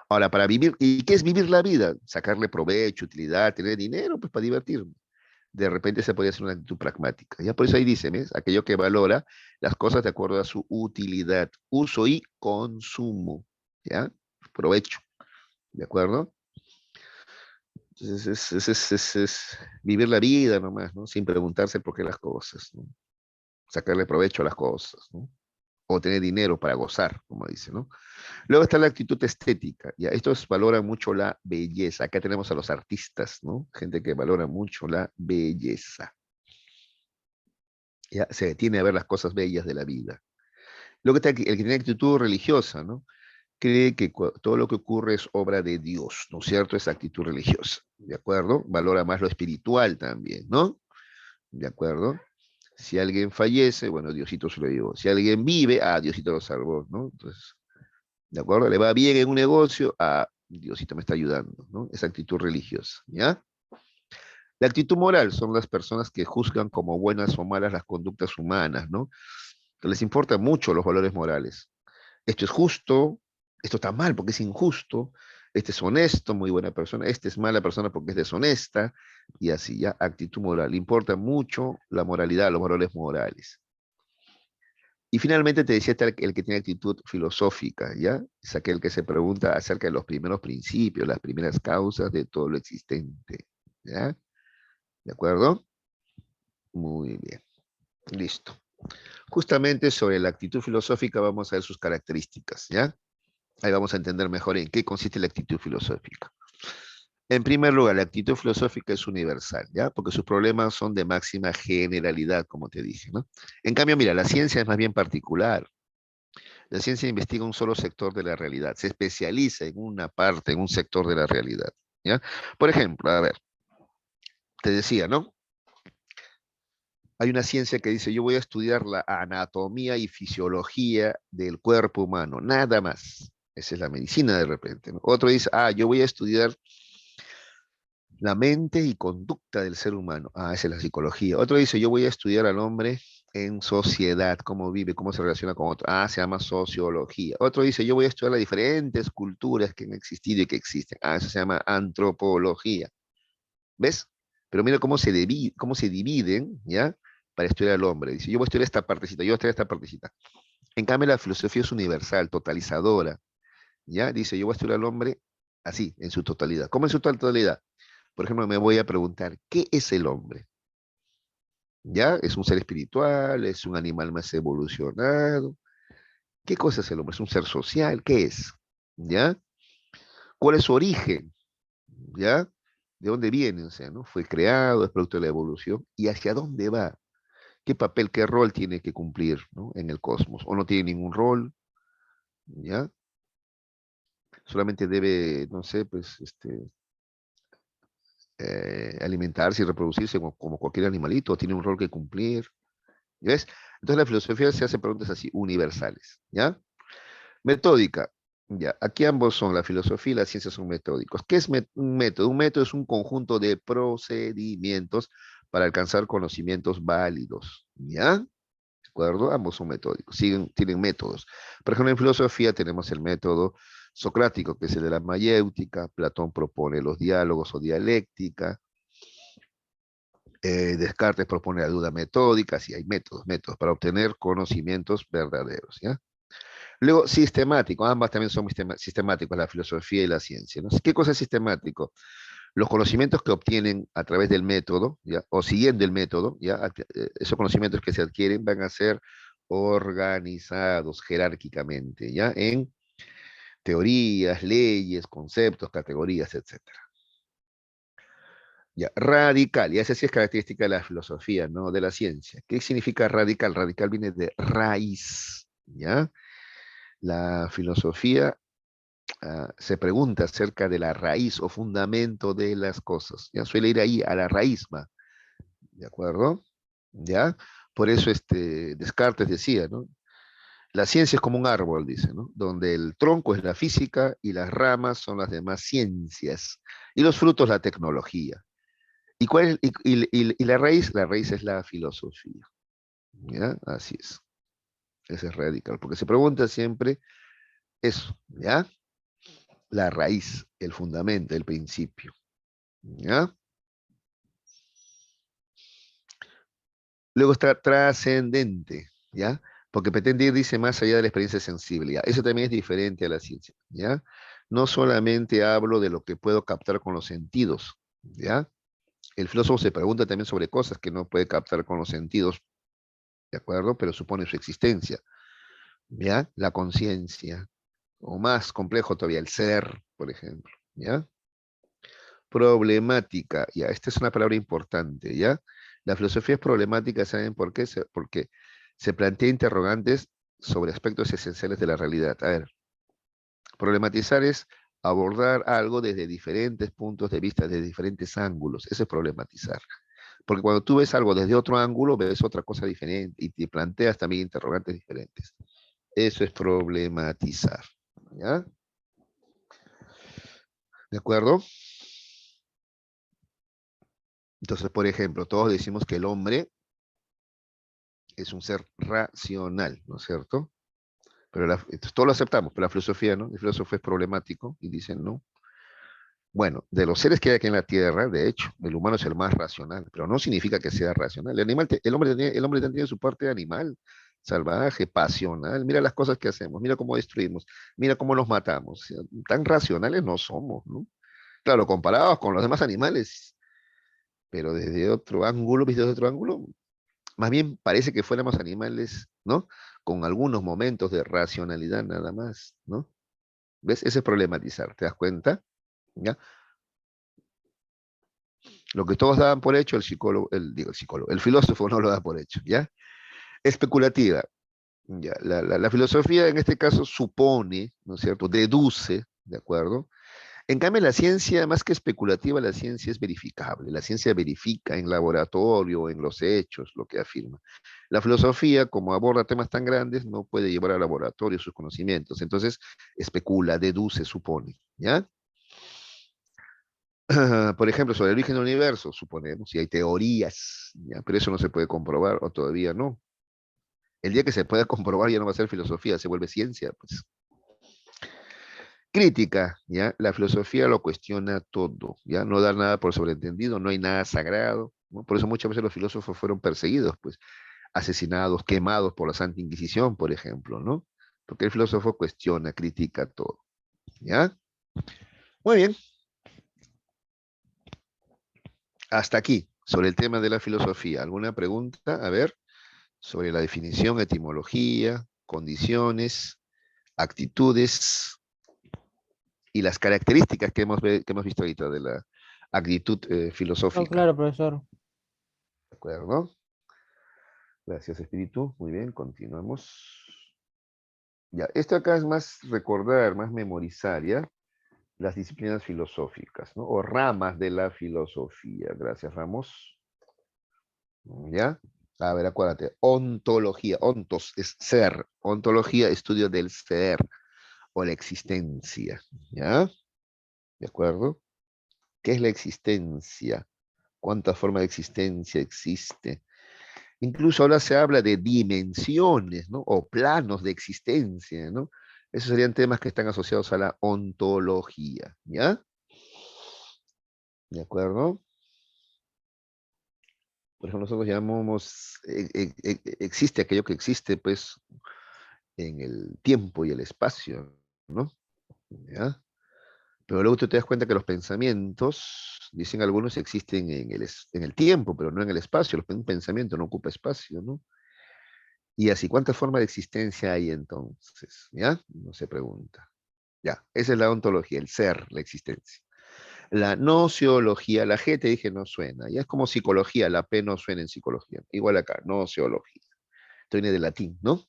Ahora, para vivir, ¿y qué es vivir la vida? Sacarle provecho, utilidad, tener dinero, pues para divertirme. De repente se podría hacer una actitud pragmática. Ya por eso ahí dice, ¿ves? Aquello que valora las cosas de acuerdo a su utilidad, uso y consumo, ¿ya? Provecho, ¿de acuerdo? Entonces es vivir la vida nomás, ¿no? Sin preguntarse por qué las cosas, ¿no? Sacarle provecho a las cosas, ¿no? O tener dinero para gozar, como dice, ¿no? Luego está la actitud estética, ¿ya? Estos valoran mucho la belleza. Acá tenemos a los artistas, ¿no? Gente que valora mucho la belleza. Ya se detiene a ver las cosas bellas de la vida. Luego está el que tiene actitud religiosa, ¿no? Cree que todo lo que ocurre es obra de Dios, ¿no es cierto? Esa actitud religiosa, ¿de acuerdo? Valora más lo espiritual también, ¿no? ¿De acuerdo? Si alguien fallece, bueno, Diosito se lo llevó. Si alguien vive, Diosito lo salvó, ¿no? Entonces, ¿de acuerdo? Le va bien en un negocio, Diosito me está ayudando, ¿no? Esa actitud religiosa, ¿ya? La actitud moral son las personas que juzgan como buenas o malas las conductas humanas, ¿no? Que les importan mucho los valores morales. Esto es justo, esto está mal porque es injusto, este es honesto, muy buena persona, este es mala persona porque es deshonesta, y así, ya, actitud moral. Le importa mucho la moralidad, los valores morales. Y finalmente te decía está el que tiene actitud filosófica, ¿ya? Es aquel que se pregunta acerca de los primeros principios, las primeras causas de todo lo existente, ¿ya? ¿De acuerdo? Muy bien, listo. Justamente sobre la actitud filosófica vamos a ver sus características, ¿ya? Ahí vamos a entender mejor en qué consiste la actitud filosófica. En primer lugar, la actitud filosófica es universal, ¿ya? Porque sus problemas son de máxima generalidad, como te dije, ¿no? En cambio, mira, la ciencia es más bien particular. La ciencia investiga un solo sector de la realidad, se especializa en una parte, en un sector de la realidad, ¿ya? Por ejemplo, a ver, te decía, ¿no? Hay una ciencia que dice, yo voy a estudiar la anatomía y fisiología del cuerpo humano, nada más. Esa es la medicina de repente, ¿no? Otro dice, yo voy a estudiar la mente y conducta del ser humano. Esa es la psicología. Otro dice, yo voy a estudiar al hombre en sociedad, cómo vive, cómo se relaciona con otro. Ah, se llama sociología. Otro dice, yo voy a estudiar las diferentes culturas que han existido y que existen. Ah, eso se llama antropología. ¿Ves? Pero mira cómo se dividen, ¿ya? Para estudiar al hombre. Dice, yo voy a estudiar esta partecita, yo voy a estudiar esta partecita. En cambio, la filosofía es universal, totalizadora, ¿ya? Dice, yo voy a estudiar al hombre así, en su totalidad. ¿Cómo en su totalidad? Por ejemplo, me voy a preguntar, ¿qué es el hombre? ¿Ya? ¿Es un ser espiritual? ¿Es un animal más evolucionado? ¿Qué cosa es el hombre? ¿Es un ser social? ¿Qué es? ¿Ya? ¿Cuál es su origen? ¿Ya? ¿De dónde viene? O sea, ¿no? Fue creado, es producto de la evolución. ¿Y hacia dónde va? ¿Qué papel, qué rol tiene que cumplir, ¿no? En el cosmos? ¿O no tiene ningún rol? ¿Ya? Solamente debe, no sé, pues, alimentarse y reproducirse como cualquier animalito, o tiene un rol que cumplir. ¿Ya ves? Entonces la filosofía se hace preguntas así, universales. ¿Ya? Metódica. Ya, aquí ambos son, la filosofía y la ciencia son metódicos. ¿Qué es un método? Un método es un conjunto de procedimientos para alcanzar conocimientos válidos. ¿Ya? ¿De acuerdo? Ambos son metódicos, tienen métodos. Por ejemplo, en filosofía tenemos el método socrático, que es el de la mayéutica. Platón propone los diálogos o dialéctica. Descartes propone la duda metódica. Sí, hay métodos para obtener conocimientos verdaderos. ¿Ya? Luego, sistemático, ambas también son sistemáticos, la filosofía y la ciencia, ¿no? ¿Qué cosa es sistemático? Los conocimientos que obtienen a través del método, ¿ya? O siguiendo el método, ¿ya? Esos conocimientos que se adquieren van a ser organizados jerárquicamente, ¿ya? En teorías, leyes, conceptos, categorías, etcétera. Ya, radical, y esa sí es característica de la filosofía, ¿no? De la ciencia. ¿Qué significa radical? Radical viene de raíz, ¿ya? La filosofía se pregunta acerca de la raíz o fundamento de las cosas. Ya suele ir ahí a la raíz, ¿va? ¿De acuerdo? ¿Ya? Por eso Descartes decía, ¿no? La ciencia es como un árbol, dice, ¿no? Donde el tronco es la física y las ramas son las demás ciencias y los frutos la tecnología. ¿Y cuál es, y la raíz? La raíz es la filosofía. ¿Ya? Así es. Ese es radical, porque se pregunta siempre eso, ¿ya? La raíz, el fundamento, el principio. ¿Ya? Luego está trascendente, ¿ya? Porque pretende ir, dice, más allá de la experiencia sensible, ¿ya? Eso también es diferente a la ciencia, ¿ya? No solamente hablo de lo que puedo captar con los sentidos, ¿ya? El filósofo se pregunta también sobre cosas que no puede captar con los sentidos, ¿de acuerdo? Pero supone su existencia, ¿ya? La conciencia, o más complejo todavía, el ser, por ejemplo, ¿ya? Problemática, ya, esta es una palabra importante, ¿ya? La filosofía es problemática, ¿saben por qué? Porque se plantea interrogantes sobre aspectos esenciales de la realidad. A ver, problematizar es abordar algo desde diferentes puntos de vista, desde diferentes ángulos. Eso es problematizar. Porque cuando tú ves algo desde otro ángulo, ves otra cosa diferente y te planteas también interrogantes diferentes. Eso es problematizar. ¿Ya? ¿De acuerdo? Entonces, por ejemplo, todos decimos que el hombre es un ser racional, ¿no es cierto? Pero entonces, todo lo aceptamos, pero la filosofía, ¿no? El filósofo es problemático y dicen, no. Bueno, de los seres que hay aquí en la Tierra, de hecho, el humano es el más racional, pero no significa que sea racional. El hombre también tiene su parte animal, salvaje, pasional. Mira las cosas que hacemos, mira cómo destruimos, mira cómo nos matamos. O sea, tan racionales no somos, ¿no? Claro, comparados con los demás animales, pero desde otro ángulo, visto desde otro ángulo, más bien parece que fuéramos animales, ¿no? Con algunos momentos de racionalidad nada más, ¿no? ¿Ves? Ese es problematizar, ¿te das cuenta? ¿Ya? Lo que todos daban por hecho, el filósofo no lo da por hecho, ¿ya? Especulativa, ¿ya? La filosofía en este caso supone, ¿no es cierto? Deduce, ¿de acuerdo? En cambio, la ciencia, más que especulativa, la ciencia es verificable. La ciencia verifica en laboratorio, en los hechos, lo que afirma. La filosofía, como aborda temas tan grandes, no puede llevar al laboratorio sus conocimientos. Entonces, especula, deduce, supone. ¿Ya? Por ejemplo, sobre el origen del universo, suponemos, y hay teorías, ¿ya? Pero eso no se puede comprobar o todavía no. El día que se pueda comprobar ya no va a ser filosofía, se vuelve ciencia, pues. Crítica, ¿ya? La filosofía lo cuestiona todo, ¿ya? No da nada por sobreentendido, no hay nada sagrado, ¿no? Por eso muchas veces los filósofos fueron perseguidos, pues, asesinados, quemados por la Santa Inquisición, por ejemplo, ¿no? Porque el filósofo cuestiona, critica todo, ¿ya? Muy bien, hasta aquí, sobre el tema de la filosofía. ¿Alguna pregunta? A ver, sobre la definición, etimología, condiciones, actitudes y las características que hemos visto ahorita de la actitud No, filosófica. claro, profesor. ¿De acuerdo? Gracias, Espíritu. Muy bien, continuamos. Ya, esto acá es más recordar, más memorizar, ¿ya? Las disciplinas filosóficas, ¿no? O ramas de la filosofía. Gracias, Ramos. ¿Ya? A ver, acuérdate. Ontología. Ontos es ser. Ontología, estudio del ser o la existencia. ¿Ya? ¿De acuerdo? ¿Qué es la existencia? ¿Cuántas formas de existencia existe? Incluso ahora se habla de dimensiones, ¿no? O planos de existencia, ¿no? Esos serían temas que están asociados a la ontología, ¿ya? ¿De acuerdo? Por ejemplo, nosotros llamamos, existe aquello que existe, pues, en el tiempo y el espacio, ¿no? ¿Ya? Pero luego tú te das cuenta que los pensamientos, dicen algunos, existen en el tiempo, pero no en el espacio. Un pensamiento no ocupa espacio, ¿no? Y así, ¿cuántas formas de existencia hay entonces? ¿Ya? No se pregunta. Ya, esa es la ontología, el ser, la existencia. La nociología, la G te dije no suena, ya es como psicología, la P no suena en psicología. Igual acá, nociología. Esto viene de latín, ¿no?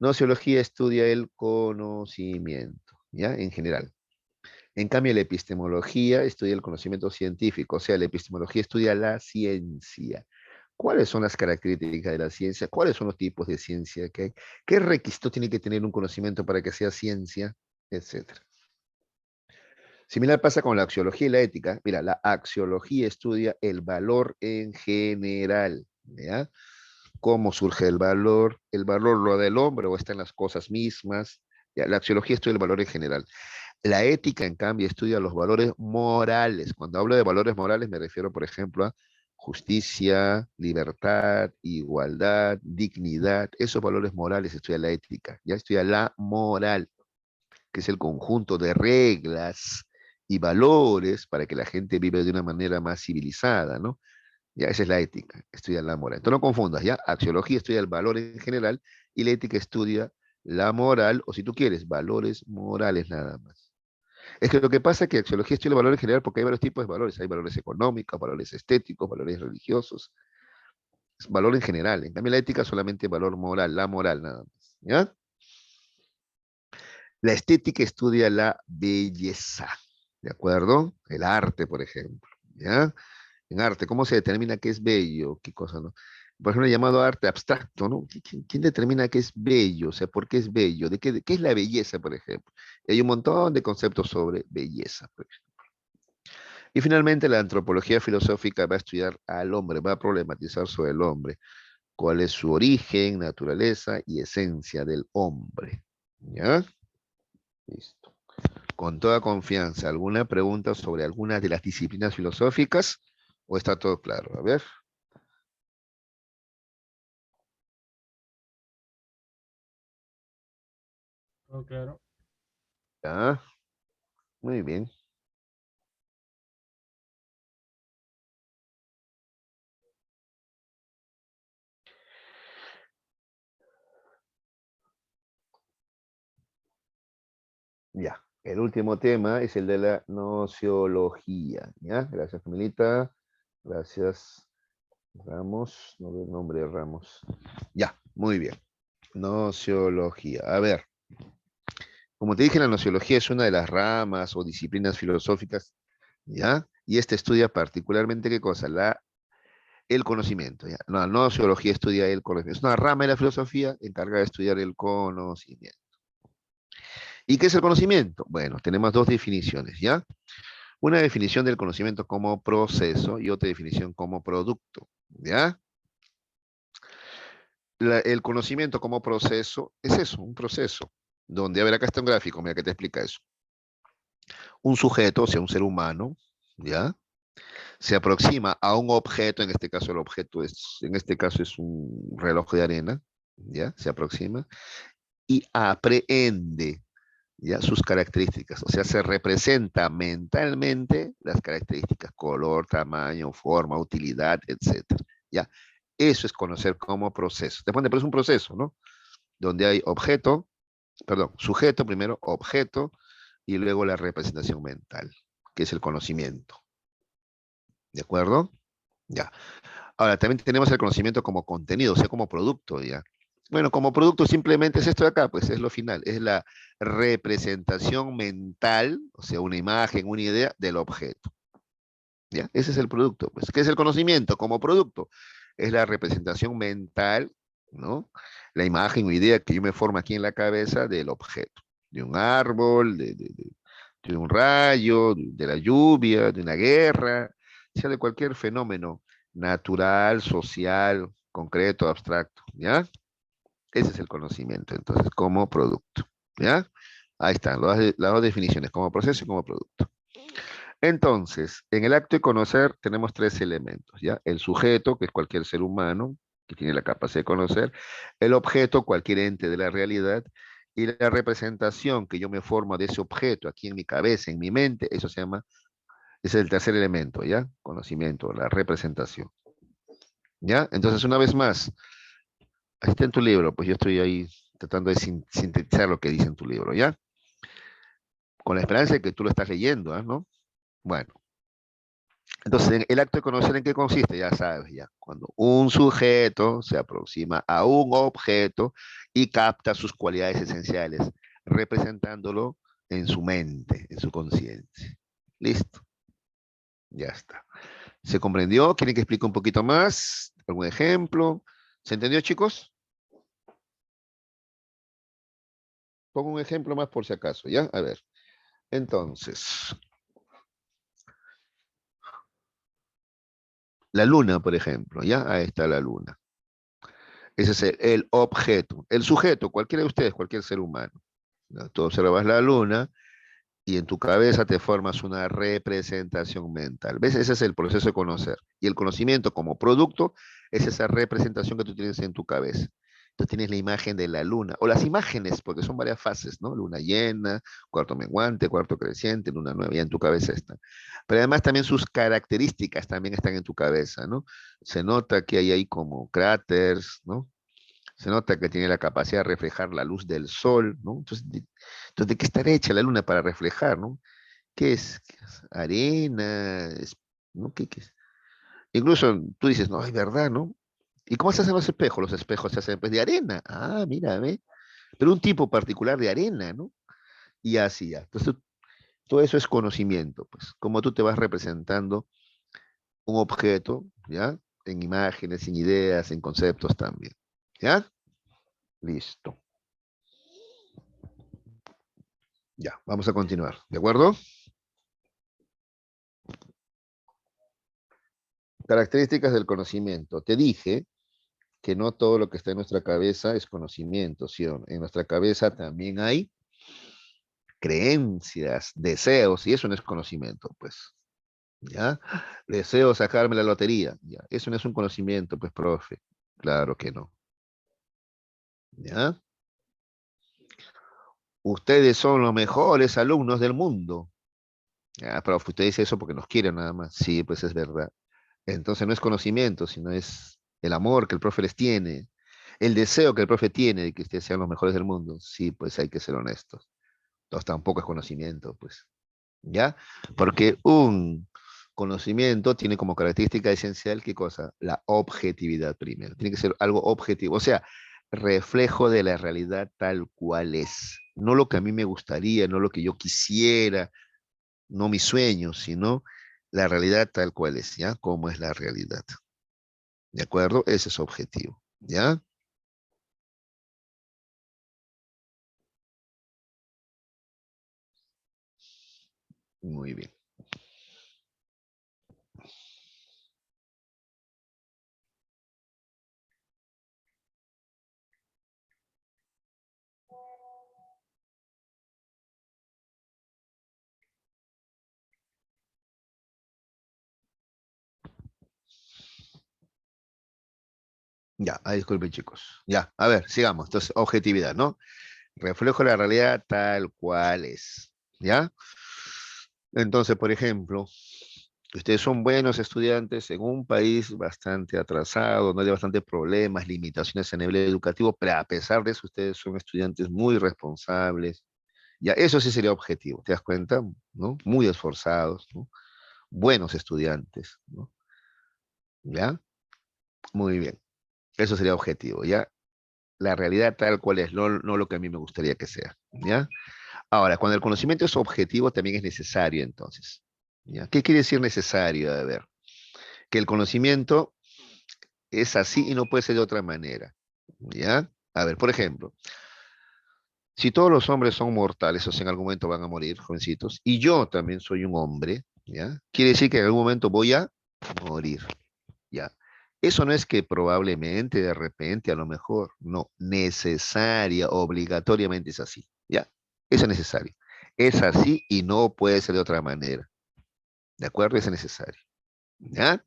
Nociología estudia el conocimiento, ¿ya? En general. En cambio, la epistemología estudia el conocimiento científico, o sea, la epistemología estudia la ciencia. ¿Cuáles son las características de la ciencia? ¿Cuáles son los tipos de ciencia que hay? ¿Qué requisito tiene que tener un conocimiento para que sea ciencia? Etcétera. Similar pasa con la axiología y la ética. Mira, la axiología estudia el valor en general, ¿ya? ¿Cómo surge el valor lo del hombre o está en las cosas mismas. ¿Ya? La axiología estudia el valor en general. La ética, en cambio, estudia los valores morales. Cuando hablo de valores morales me refiero, por ejemplo, a justicia, libertad, igualdad, dignidad. Esos valores morales estudia la ética. Ya estudia la moral, que es el conjunto de reglas y valores para que la gente viva de una manera más civilizada, ¿no? Ya, esa es la ética, estudia la moral. Entonces no confundas, ¿ya? Axiología estudia el valor en general y la ética estudia la moral, o si tú quieres, valores morales nada más. Es que lo que pasa es que axiología estudia el valor en general porque hay varios tipos de valores. Hay valores económicos, valores estéticos, valores religiosos. Es valor en general. En cambio, la ética solamente valor moral, la moral nada más. ¿Ya? La estética estudia la belleza. ¿De acuerdo? El arte, por ejemplo. ¿Ya? En arte, ¿cómo se determina qué es bello? ¿Qué cosa, no? Por ejemplo, el llamado arte abstracto, ¿no? ¿Quién determina qué es bello? O sea, ¿por qué es bello? ¿De qué es la belleza, por ejemplo? Y hay un montón de conceptos sobre belleza, por ejemplo. Y finalmente, la antropología filosófica va a estudiar al hombre, va a problematizar sobre el hombre, cuál es su origen, naturaleza y esencia del hombre. ¿Ya? Listo. Con toda confianza, ¿alguna pregunta sobre alguna de las disciplinas filosóficas? ¿O está todo claro? A ver. No, claro. Ya, muy bien. Ya. El último tema es el de la nociología. ¿Ya? Gracias, Camilita. Gracias, Ramos. No veo el nombre de Ramos. Ya, muy bien. Nociología. A ver, como te dije, la nociología es una de las ramas o disciplinas filosóficas, ¿ya? Y este estudia particularmente qué cosa, el conocimiento, ¿ya? La nociología estudia el conocimiento. Es una rama de la filosofía encargada de estudiar el conocimiento. ¿Y qué es el conocimiento? Bueno, tenemos dos definiciones, ¿ya? Una definición del conocimiento como proceso y otra definición como producto, ¿ya? El conocimiento como proceso es eso, un proceso. Donde, a ver, acá está un gráfico, mira que te explica eso. Un sujeto, o sea, un ser humano, ¿ya? Se aproxima a un objeto, en este caso el objeto es, en este caso es un reloj de arena, ¿ya? Se aproxima y aprehende, ¿ya? Sus características, o sea, se representa mentalmente las características, color, tamaño, forma, utilidad, etcétera, ¿ya? Eso es conocer como proceso. Después, pero es un proceso, ¿no? Donde hay objeto, perdón, sujeto primero, objeto, y luego la representación mental, que es el conocimiento. ¿De acuerdo? Ya. Ahora, también tenemos el conocimiento como contenido, o sea, como producto, ¿ya? Bueno, como producto simplemente es esto de acá, pues es lo final, es la representación mental, o sea, una imagen, una idea del objeto, ¿ya? Ese es el producto, pues. ¿Qué es el conocimiento como producto? Es la representación mental, ¿no? La imagen o idea que yo me formo aquí en la cabeza del objeto, de un árbol, de un rayo, de la lluvia, de una guerra, sea de cualquier fenómeno natural, social, concreto, abstracto, ¿ya? Ese es el conocimiento, entonces, como producto, ¿ya? Ahí están las dos definiciones, como proceso y como producto. Entonces, en el acto de conocer tenemos tres elementos, ¿ya? El sujeto, que es cualquier ser humano que tiene la capacidad de conocer, el objeto, cualquier ente de la realidad, y la representación que yo me formo de ese objeto aquí en mi cabeza, en mi mente, eso se llama, ese es el tercer elemento, ¿ya? Conocimiento, la representación, ¿ya? Entonces, una vez más, ahí está en tu libro, pues yo estoy ahí tratando de sintetizar lo que dice en tu libro, ¿ya? Con la esperanza de que tú lo estás leyendo, ¿ah? ¿No? Bueno. Entonces, el acto de conocer en qué consiste, ya sabes, ya. Cuando un sujeto se aproxima a un objeto y capta sus cualidades esenciales, representándolo en su mente, en su conciencia. Listo, ya está. ¿Se comprendió? ¿Quieren que explique un poquito más? ¿Algún ejemplo? ¿Se entendió, chicos? Pongo un ejemplo más por si acaso, ¿ya? A ver. Entonces, la luna, por ejemplo, ¿ya? Ahí está la luna. Ese es el objeto. El sujeto, cualquiera de ustedes, cualquier ser humano. ¿No? Tú observas la luna y en tu cabeza te formas una representación mental. ¿Ves? Ese es el proceso de conocer. Y el conocimiento como producto es esa representación que tú tienes en tu cabeza. Tú tienes la imagen de la luna, o las imágenes, porque son varias fases, ¿no? Luna llena, cuarto menguante, cuarto creciente, luna nueva, ya en tu cabeza están. Pero además también sus características también están en tu cabeza, ¿no? Se nota que hay ahí como cráteres, ¿no? Se nota que tiene la capacidad de reflejar la luz del sol, ¿no? Entonces, ¿de qué está hecha la luna para reflejar, ¿no? ¿Qué es? ¿Qué es? Arena, ¿no? ¿Qué es? Incluso tú dices, no, es verdad, ¿no? ¿Y cómo se hacen los espejos? Los espejos se hacen pues de arena. Ah, mira, ve. Pero un tipo particular de arena, ¿no? Y así ya. Entonces, todo eso es conocimiento, pues. Como tú te vas representando un objeto, ¿ya? En imágenes, en ideas, en conceptos también. ¿Ya? Listo. Ya, vamos a continuar, ¿de acuerdo? Características del conocimiento. Te dije que no todo lo que está en nuestra cabeza es conocimiento, ¿sí? En nuestra cabeza también hay creencias, deseos, y eso no es conocimiento, pues, ¿ya? Deseo sacarme la lotería, ¿ya? Eso no es un conocimiento, pues, profe. Claro que no, ¿ya? Ustedes son los mejores alumnos del mundo. Ya, profe, usted dice eso porque nos quiere nada más. Sí, pues es verdad. Entonces no es conocimiento, sino es el amor que el profe les tiene, el deseo que el profe tiene de que ustedes sean los mejores del mundo. Sí, pues hay que ser honestos. Entonces tampoco es conocimiento, pues. ¿Ya? Porque un conocimiento tiene como característica esencial, ¿qué cosa? La objetividad primero. Tiene que ser algo objetivo, o sea, reflejo de la realidad tal cual es. No lo que a mí me gustaría, no lo que yo quisiera, no mis sueños, sino la realidad tal cual es, ¿ya? Cómo es la realidad. ¿De acuerdo? Ese es su objetivo, ¿ya? Muy bien. Ya, disculpen chicos. Ya, a ver, sigamos. Entonces, objetividad, ¿no? Reflejo la realidad tal cual es. ¿Ya? Entonces, por ejemplo, ustedes son buenos estudiantes en un país bastante atrasado, no hay bastantes problemas, limitaciones a nivel educativo, pero a pesar de eso, ustedes son estudiantes muy responsables. Ya, eso sí sería objetivo, ¿te das cuenta? ¿No? Muy esforzados, ¿no? Buenos estudiantes, ¿no? ¿Ya? Muy bien. Eso sería objetivo, ¿ya? La realidad tal cual es, no lo que a mí me gustaría que sea, ¿ya? Ahora, cuando el conocimiento es objetivo, también es necesario, entonces. ¿Ya? ¿Qué quiere decir necesario? A ver, que el conocimiento es así y no puede ser de otra manera. ¿Ya? A ver, por ejemplo, si todos los hombres son mortales, o sea, en algún momento van a morir, jovencitos, y yo también soy un hombre, ¿ya? Quiere decir que en algún momento voy a morir, ¿ya? Eso no es que probablemente, de repente, a lo mejor, no, necesaria, obligatoriamente es así, ¿ya? Eso es necesario. Es así y no puede ser de otra manera, ¿de acuerdo? Es necesario, ¿ya?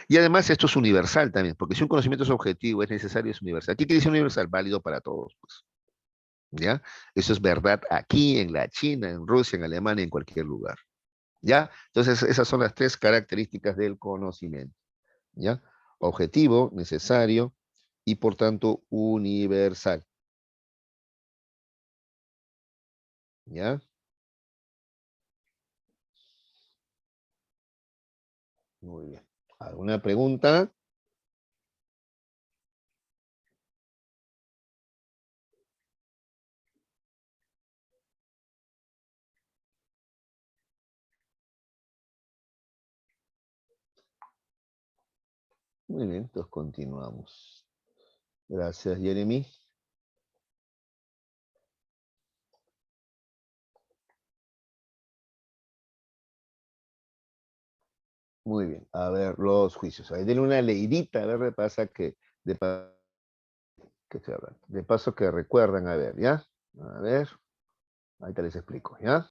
Y además esto es universal también, porque si un conocimiento es objetivo, es necesario, es universal. ¿Qué quiere decir universal? Válido para todos, pues, ¿ya? Eso es verdad aquí, en la China, en Rusia, en Alemania, en cualquier lugar, ¿ya? Entonces, esas son las tres características del conocimiento, ¿ya? Objetivo, necesario y por tanto universal, ¿ya? Muy bien. ¿Alguna pregunta? Muy bien, entonces continuamos. Gracias, Jeremy. Muy bien, a ver los juicios. Ahí denle una leidita, a ver, que estoy hablando. De paso que recuerdan, a ver, ¿ya? A ver, ahí te les explico, ¿ya?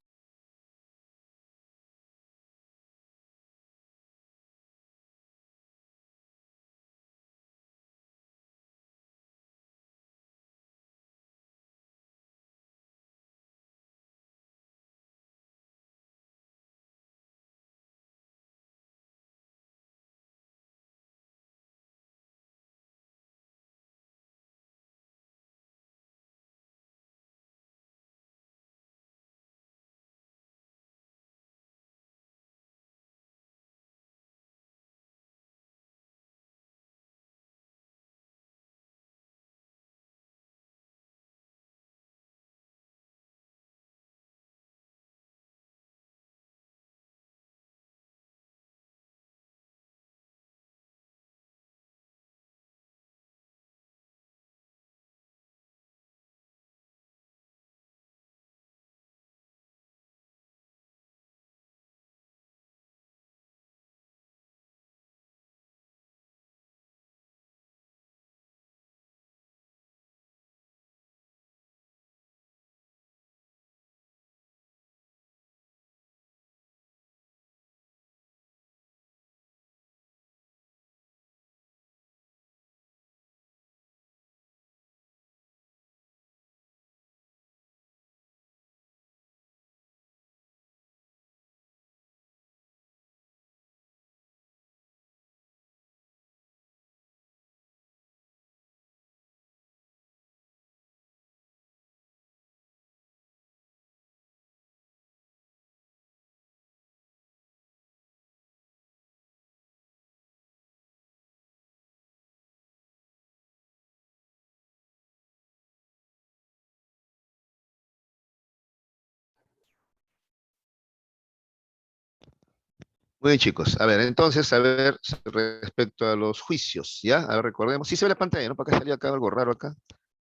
Muy bien, chicos. A ver, entonces, a ver, respecto a los juicios, ¿ya? A ver, recordemos. Sí se ve la pantalla, ¿no? Para acá salía acá algo raro acá.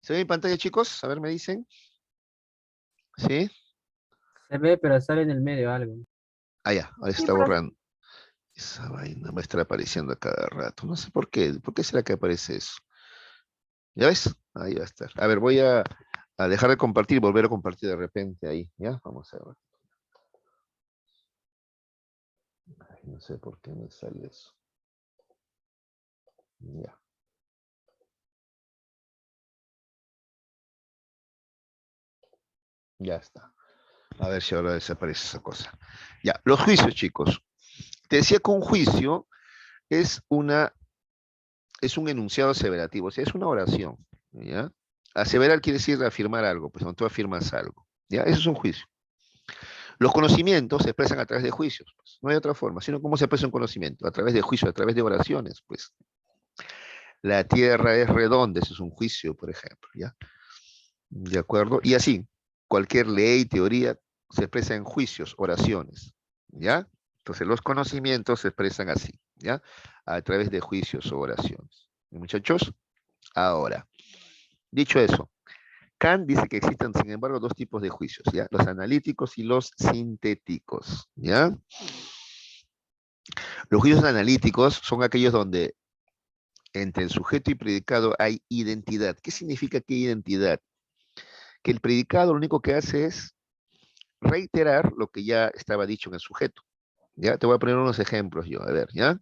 ¿Se ve mi pantalla, chicos? A ver, me dicen. ¿Sí? Se ve, pero sale en el medio algo. Ah, ya, ahora se Sí, está profe. borrando. Esa vaina va a estar apareciendo a cada rato. No sé por qué. ¿Por qué será que aparece eso? ¿Ya ves? Ahí va a estar. A ver, voy a dejar de compartir y volver a compartir de repente ahí. ¿Ya? Vamos a ver. Ay, no sé por qué me sale eso. Ya. Ya está. A ver si ahora desaparece esa cosa. Ya, los juicios, chicos. Te decía que un juicio es es un enunciado aseverativo, o sea, es una oración, ¿ya? Aseverar quiere decir afirmar algo, pues cuando tú afirmas algo, ¿ya? Eso es un juicio. Los conocimientos se expresan a través de juicios, pues. No hay otra forma, sino cómo se expresa un conocimiento, a través de juicios, a través de oraciones, pues. La tierra es redonda, eso es un juicio, por ejemplo, ¿ya? ¿De acuerdo? Y así, cualquier ley, teoría, se expresa en juicios, oraciones, ¿ya? Entonces, los conocimientos se expresan así, ¿ya? A través de juicios o oraciones. Muchachos, ahora, dicho eso, Kant dice que existen, sin embargo, dos tipos de juicios, ¿ya? Los analíticos y los sintéticos, ¿ya? Los juicios analíticos son aquellos donde entre el sujeto y predicado hay identidad. ¿Qué significa que hay identidad? Que el predicado lo único que hace es reiterar lo que ya estaba dicho en el sujeto. ¿Ya? Te voy a poner unos ejemplos yo, a ver, ¿ya?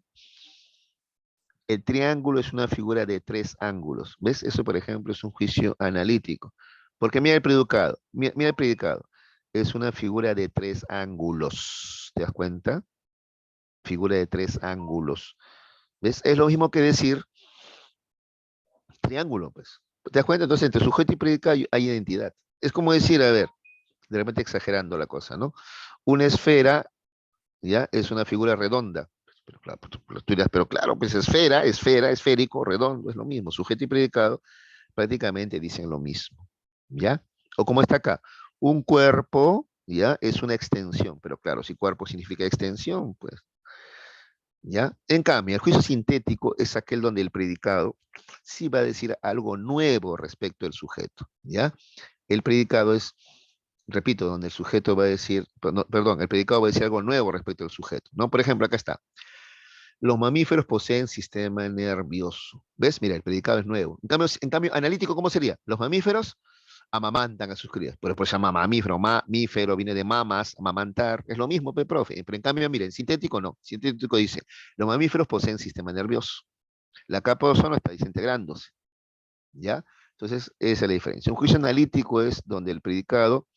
El triángulo es una figura de tres ángulos. ¿Ves? Eso, por ejemplo, es un juicio analítico. Porque mira el predicado, mira el predicado. Es una figura de tres ángulos. ¿Te das cuenta? Figura de tres ángulos. ¿Ves? Es lo mismo que decir triángulo, pues. ¿Te das cuenta? Entonces, entre sujeto y predicado hay identidad. Es como decir, a ver, de repente exagerando la cosa, ¿no? Una esfera, ¿ya? Es una figura redonda. Pero claro, tú dirás, pero claro, pues esfera, esférico, redondo, es lo mismo. Sujeto y predicado prácticamente dicen lo mismo, ¿ya? O como está acá, un cuerpo, ¿ya? Es una extensión, pero claro, si cuerpo significa extensión, pues, ¿ya? En cambio, el juicio sintético es aquel donde el predicado sí va a decir algo nuevo respecto al sujeto, ¿ya? El predicado es, repito, donde el sujeto va a decir, no, perdón, el predicado va a decir algo nuevo respecto al sujeto, ¿no? Por ejemplo, acá está. Los mamíferos poseen sistema nervioso. ¿Ves? Mira, el predicado es nuevo. En cambio, analítico, ¿cómo sería? Los mamíferos amamantan a sus crías. Por eso se llama mamífero. Mamífero viene de mamas, amamantar. Es lo mismo, profe. Pero en cambio, miren, sintético no. Sintético dice, los mamíferos poseen sistema nervioso. La capa de ozono está desintegrándose. ¿Ya? Entonces, esa es la diferencia. Un juicio analítico es donde el predicado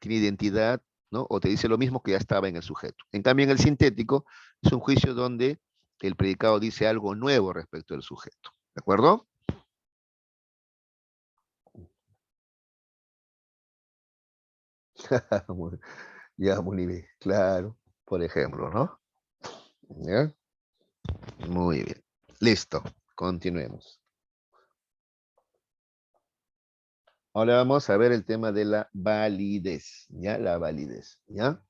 tiene identidad, ¿no? O te dice lo mismo que ya estaba en el sujeto. En cambio, en el sintético es un juicio donde el predicado dice algo nuevo respecto del sujeto. ¿De acuerdo? Ya, muy bien, claro. Por ejemplo, ¿no? ¿Ya? Muy bien. Listo. Continuemos. Ahora vamos a ver el tema de la validez, ¿ya? La validez, ¿ya?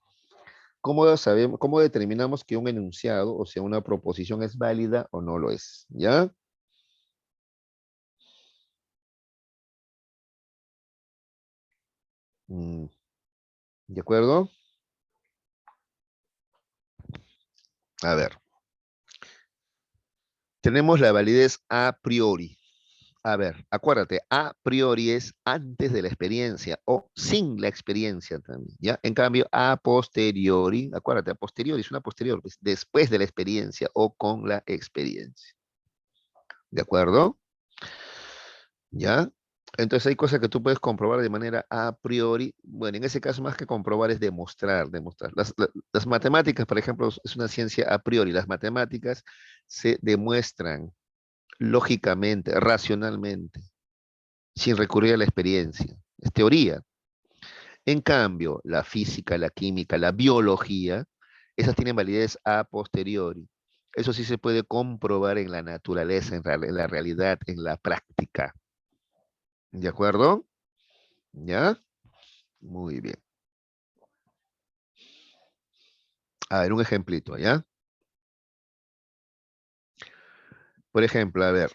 ¿Cómo sabemos, cómo determinamos que un enunciado, o sea, una proposición es válida o no lo es? ¿Ya? Mm, ¿De acuerdo? A ver, tenemos la validez a priori. A ver, acuérdate, a priori es antes de la experiencia o sin la experiencia también, ¿ya? En cambio, a posteriori, acuérdate, a posteriori es una posterior, pues, después de la experiencia o con la experiencia. ¿De acuerdo? ¿Ya? Entonces hay cosas que tú puedes comprobar de manera a priori. Bueno, en ese caso más que comprobar es demostrar, demostrar. Las matemáticas, por ejemplo, es una ciencia a priori. Las matemáticas se demuestran lógicamente, racionalmente, sin recurrir a la experiencia. Es teoría. En cambio, la física, la química, la biología, esas tienen validez a posteriori. Eso sí se puede comprobar en la naturaleza, en la realidad, en la práctica. ¿De acuerdo? ¿Ya? Muy bien. A ver, un ejemplito, ¿ya? Por ejemplo, a ver,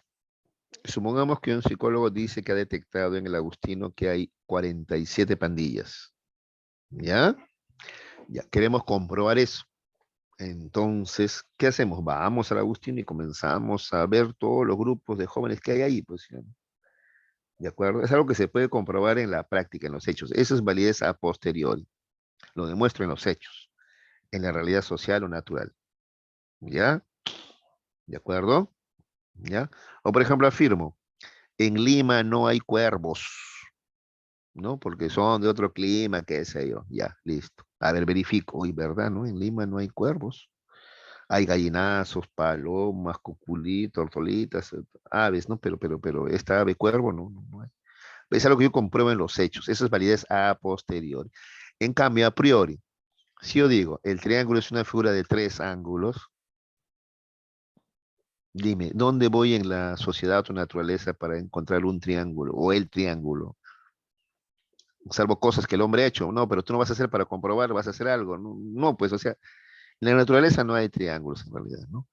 supongamos que un psicólogo dice que ha detectado en el Agustino que hay 47 pandillas. ¿Ya? Ya, queremos comprobar eso. Entonces, ¿qué hacemos? Vamos al Agustín y comenzamos a ver todos los grupos de jóvenes que hay ahí, pues, ¿sí? ¿De acuerdo? Es algo que se puede comprobar en la práctica, en los hechos. Eso es validez a posteriori. Lo demuestro en los hechos, en la realidad social o natural. ¿Ya? ¿De acuerdo? ¿Ya? O por ejemplo, afirmo, en Lima no hay cuervos. ¿no? Porque son de otro clima, qué sé yo, ya, listo. A ver, verifico, uy, ¿verdad, no? En Lima no hay cuervos. Hay gallinazos, palomas, cuculitos, tortolitas, aves, ¿no? Pero esta ave cuervo no hay. Es algo que yo compruebo en los hechos. Esa es validez a posteriori. En cambio, a priori, si yo digo, el triángulo es una figura de tres ángulos, dime, ¿dónde voy en la sociedad o naturaleza para encontrar un triángulo o el triángulo? Salvo cosas que el hombre ha hecho. No, pero tú no vas a hacer para comprobar, vas a hacer algo. No, no, pues, o sea, en la naturaleza no hay triángulos en realidad, ¿no?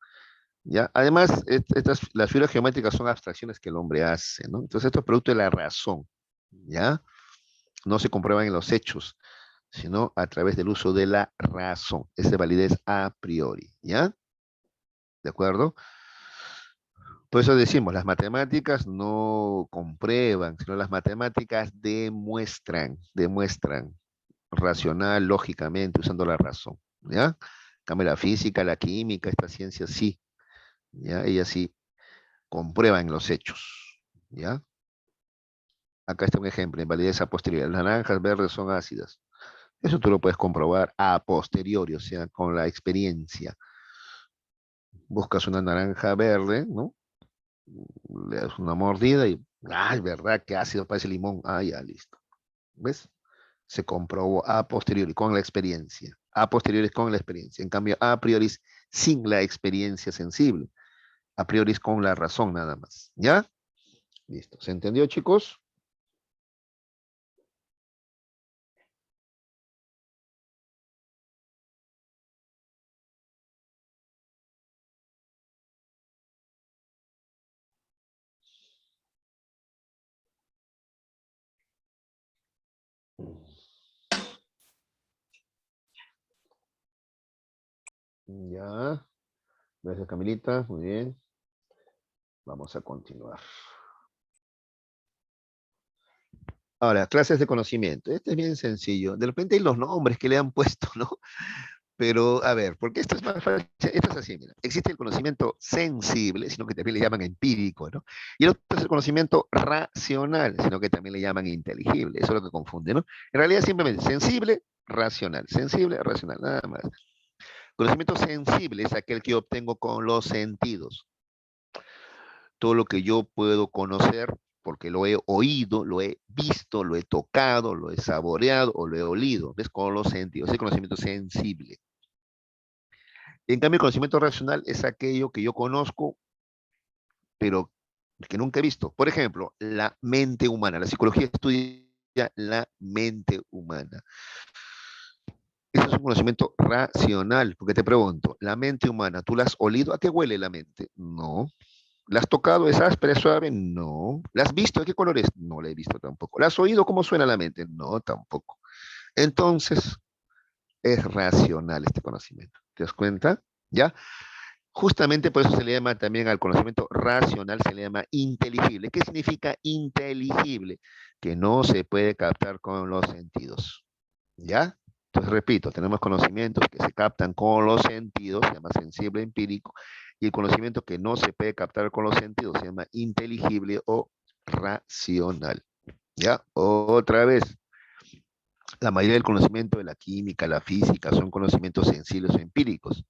¿Ya? Además, las figuras geométricas son abstracciones que el hombre hace, ¿no? Entonces, esto es producto de la razón, ¿ya? No se comprueban en los hechos, sino a través del uso de la razón. Es de validez a priori, ¿ya? ¿De acuerdo? Por eso decimos, las matemáticas no comprueban, sino las matemáticas demuestran racional, lógicamente, usando la razón, ¿ya? En cambio, la física, la química, esta ciencia sí, ¿ya? Ellas sí comprueban los hechos, ¿ya? Acá está un ejemplo, en validez a posteriori. Las naranjas verdes son ácidas. Eso tú lo puedes comprobar a posteriori, o sea, con la experiencia. Buscas una naranja verde, ¿no? Le das una mordida y, ay, ¿verdad? Qué ácido parece limón. Ah, ya, listo. ¿Ves? Se comprobó a posteriori con la experiencia. A posteriori con la experiencia. En cambio, a priori sin la experiencia sensible. A priori con la razón nada más. ¿Ya? Listo. ¿Se entendió, chicos? Ya. Gracias, Camilita. Muy bien. Vamos a continuar. Ahora, clases de conocimiento. Este es bien sencillo. De repente hay los nombres que le han puesto, ¿no? Pero, a ver, porque esto es más fácil. Esto es así, mira. Existe el conocimiento sensible, sino que también le llaman empírico, ¿no? Y el otro es el conocimiento racional, sino que también le llaman inteligible. Eso es lo que confunde, ¿no? En realidad, simplemente sensible, racional, nada más. Conocimiento sensible es aquel que yo obtengo con los sentidos. Todo lo que yo puedo conocer porque lo he oído, lo he visto, lo he tocado, lo he saboreado o lo he olido, ¿ves? Con los sentidos, ese conocimiento sensible. En cambio, el conocimiento racional es aquello que yo conozco, pero que nunca he visto. Por ejemplo, la mente humana. La psicología estudia la mente humana. Eso es un conocimiento racional, porque te pregunto, la mente humana, ¿tú la has olido? ¿A qué huele la mente? No. ¿La has tocado? ¿Es áspera, es suave? No. ¿La has visto? ¿De qué color es? No la he visto tampoco. ¿La has oído? ¿Cómo suena la mente? No, tampoco. Entonces, es racional este conocimiento. ¿Te das cuenta? ¿Ya? Justamente por eso se le llama también al conocimiento racional, se le llama inteligible. ¿Qué significa inteligible? Que no se puede captar con los sentidos. ¿Ya? Entonces, repito, tenemos conocimientos que se captan con los sentidos, se llama sensible empírico, y el conocimiento que no se puede captar con los sentidos se llama inteligible o racional. ¿Ya? Otra vez, la mayoría del conocimiento de la química, la física, son conocimientos sensibles o empíricos.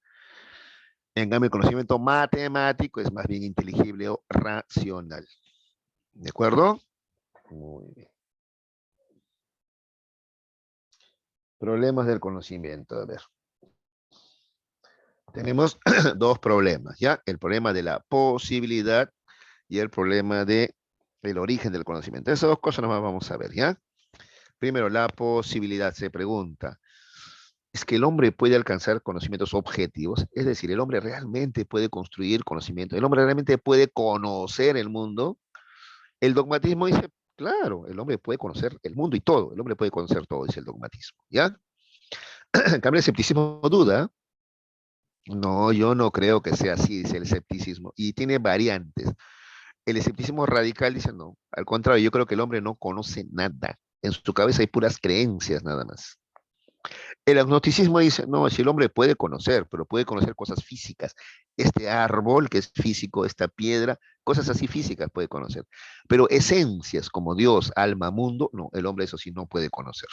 En cambio, el conocimiento matemático es más bien inteligible o racional. ¿De acuerdo? Muy bien. Problemas del conocimiento. A ver. Tenemos dos problemas, ¿ya? El problema de la posibilidad y el problema de el origen del conocimiento. Esas dos cosas nomás vamos a ver, ¿ya? Primero, la posibilidad se pregunta, ¿es que el hombre puede alcanzar conocimientos objetivos? Es decir, ¿el hombre realmente puede construir conocimiento? ¿El hombre realmente puede conocer el mundo? El dogmatismo dice, claro, el hombre puede conocer el mundo y todo, el hombre puede conocer todo, dice el dogmatismo, ¿ya? En cambio, el escepticismo duda. No, yo no creo que sea así, dice el escepticismo. Y tiene variantes. El escepticismo radical dice no. Al contrario, yo creo que el hombre no conoce nada. En su cabeza hay puras creencias nada más. El agnosticismo dice, no, si el hombre puede conocer, pero puede conocer cosas físicas. Este árbol que es físico, esta piedra, cosas así físicas puede conocer. Pero esencias como Dios, alma, mundo, no, el hombre eso sí no puede conocer.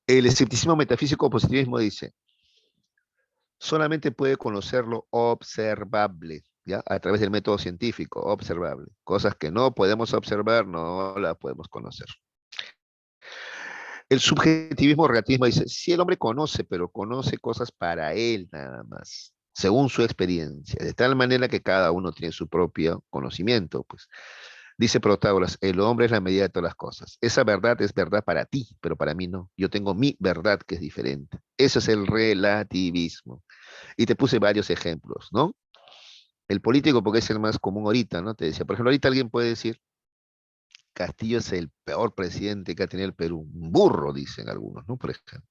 El escepticismo metafísico positivismo dice, solamente puede conocerlo observable, ¿ya? A través del método científico, observable. Cosas que no podemos observar, no las podemos conocer. El subjetivismo relativismo dice, sí, el hombre conoce, pero conoce cosas para él nada más, según su experiencia, de tal manera que cada uno tiene su propio conocimiento, pues. Dice Protágoras, el hombre es la medida de todas las cosas. Esa verdad es verdad para ti, pero para mí no. Yo tengo mi verdad que es diferente. Eso es el relativismo. Y te puse varios ejemplos, ¿no? El político, porque es el más común ahorita, ¿no? Te decía, por ejemplo, ahorita alguien puede decir, Castillo es el peor presidente que ha tenido el Perú. Un burro, dicen algunos, ¿no? Por ejemplo.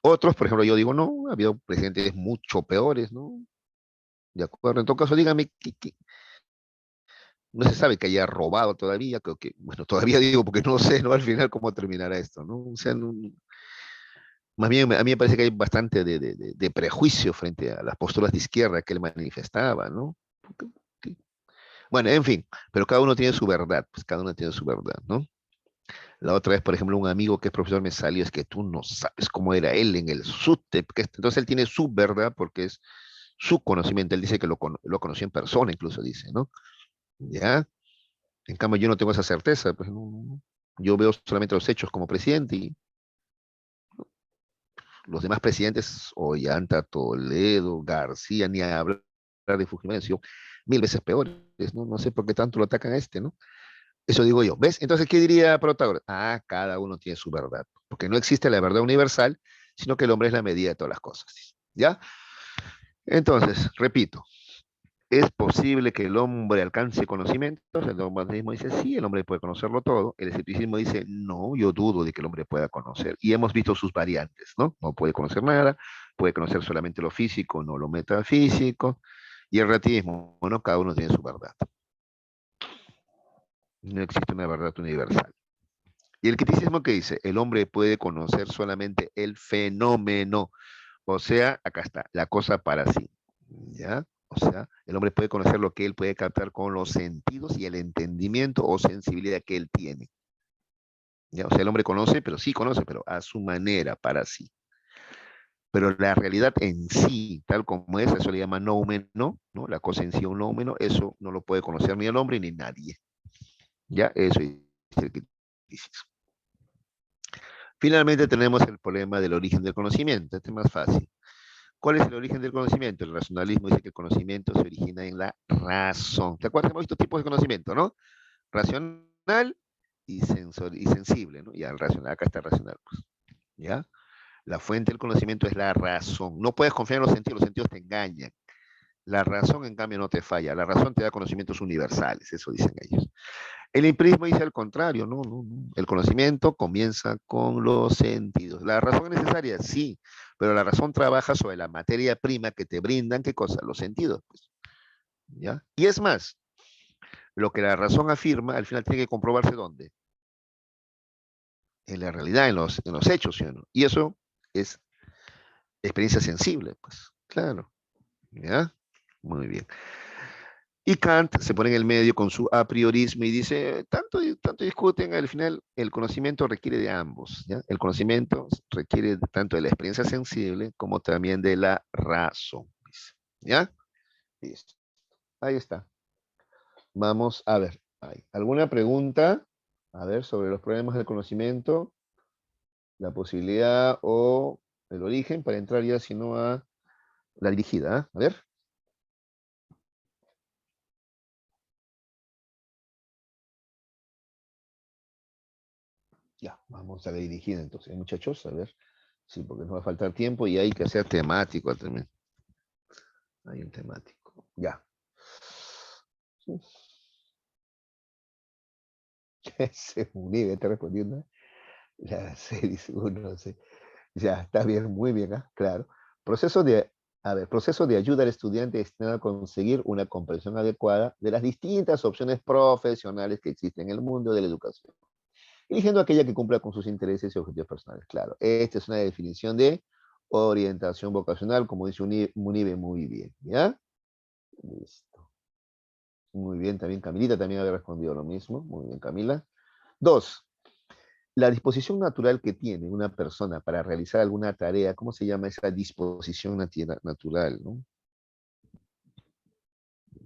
Otros, por ejemplo, yo digo, no, ha habido presidentes mucho peores, ¿no? De acuerdo. En todo caso, dígame, no se sabe que haya robado todavía, creo que, bueno, todavía digo, porque no sé, ¿no? Al final cómo terminará esto, ¿no? O sea, más bien a mí me parece que hay bastante de prejuicio frente a las posturas de izquierda que él manifestaba, ¿no? Bueno, en fin, pero cada uno tiene su verdad, pues cada uno tiene su verdad, ¿no? La otra vez, por ejemplo, un amigo que es profesor me salió, es que tú no sabes cómo era él en el SUTEP, entonces él tiene su verdad porque es su conocimiento, él dice que lo conoció en persona, incluso dice, ¿no? ¿Ya? En cambio, yo no tengo esa certeza, pues yo veo solamente los hechos como presidente y los demás presidentes, Ollanta, Toledo, García, ni a hablar de Fujimori, han sido mil veces peores, ¿no? No sé por qué tanto lo atacan a este, ¿no? Eso digo yo. ¿Ves? Entonces, ¿qué diría Protágoras? Ah, cada uno tiene su verdad. Porque no existe la verdad universal, sino que el hombre es la medida de todas las cosas. ¿Ya? Entonces, repito, ¿es posible que el hombre alcance conocimientos? El dogmatismo dice, sí, el hombre puede conocerlo todo. El escepticismo dice, no, yo dudo de que el hombre pueda conocer. Y hemos visto sus variantes, ¿no? No puede conocer nada, puede conocer solamente lo físico, no lo metafísico. Y el relativismo, bueno, cada uno tiene su verdad. No existe una verdad universal. Y el criticismo que dice, el hombre puede conocer solamente el fenómeno, o sea, acá está, la cosa para sí, ¿ya? O sea, el hombre puede conocer lo que él puede captar con los sentidos y el entendimiento o sensibilidad que él tiene, ¿ya? O sea, el hombre conoce, pero sí conoce, pero a su manera, para sí. Pero la realidad en sí, tal como es, eso le llama noumeno, ¿no? La cosa en sí, un noumeno, eso no lo puede conocer ni el hombre ni nadie, ¿ya? Eso es el criticismo. Finalmente tenemos el problema del origen del conocimiento. Este es más fácil. ¿Cuál es el origen del conocimiento? El racionalismo dice que el conocimiento se origina en la razón. ¿Te acuerdas? Hemos visto tipos de conocimiento, ¿no? Racional y sensible, ¿no? Ya el racional, acá está el racional, pues, ¿ya? La fuente del conocimiento es la razón. No puedes confiar en los sentidos te engañan. La razón, en cambio, no te falla. La razón te da conocimientos universales, eso dicen ellos. El empirismo dice al contrario, no, no, no. El conocimiento comienza con los sentidos. ¿La razón es necesaria? Sí, pero la razón trabaja sobre la materia prima que te brindan, ¿qué cosa? Los sentidos, pues, ¿ya? Y es más, lo que la razón afirma, al final tiene que comprobarse ¿dónde? En la realidad, en los hechos, ¿sí o no? Y eso es experiencia sensible, pues, claro, ¿ya? Muy bien. Y Kant se pone en el medio con su a priorismo y dice, tanto discuten, al final el conocimiento requiere de ambos, ¿ya? El conocimiento requiere tanto de la experiencia sensible como también de la razón, dice, ¿ya? Listo. Ahí está. Vamos a ver. ¿Alguna pregunta? A ver, sobre los problemas del conocimiento, la posibilidad o el origen para entrar ya, sino a la dirigida, ¿ah? A ver. Ya, vamos a la dirigida entonces, muchachos, a ver. Sí, porque nos va a faltar tiempo y hay que ser temático también. Hay un temático. Ya. Se Uribe está respondiendo. La serie uno, sí. Ya, está bien, muy bien, ¿ah? Claro. Proceso de, a ver, proceso de ayuda al estudiante destinado a conseguir una comprensión adecuada de las distintas opciones profesionales que existen en el mundo de la educación. eligiendo aquella que cumpla con sus intereses y objetivos personales. Claro, esta es una definición de orientación vocacional, como dice Munibe, muy bien, ¿ya? Listo. Muy bien, también Camilita también había respondido lo mismo. Muy bien, Camila. 2. La disposición natural que tiene una persona para realizar alguna tarea, ¿cómo se llama esa disposición natural, ¿no?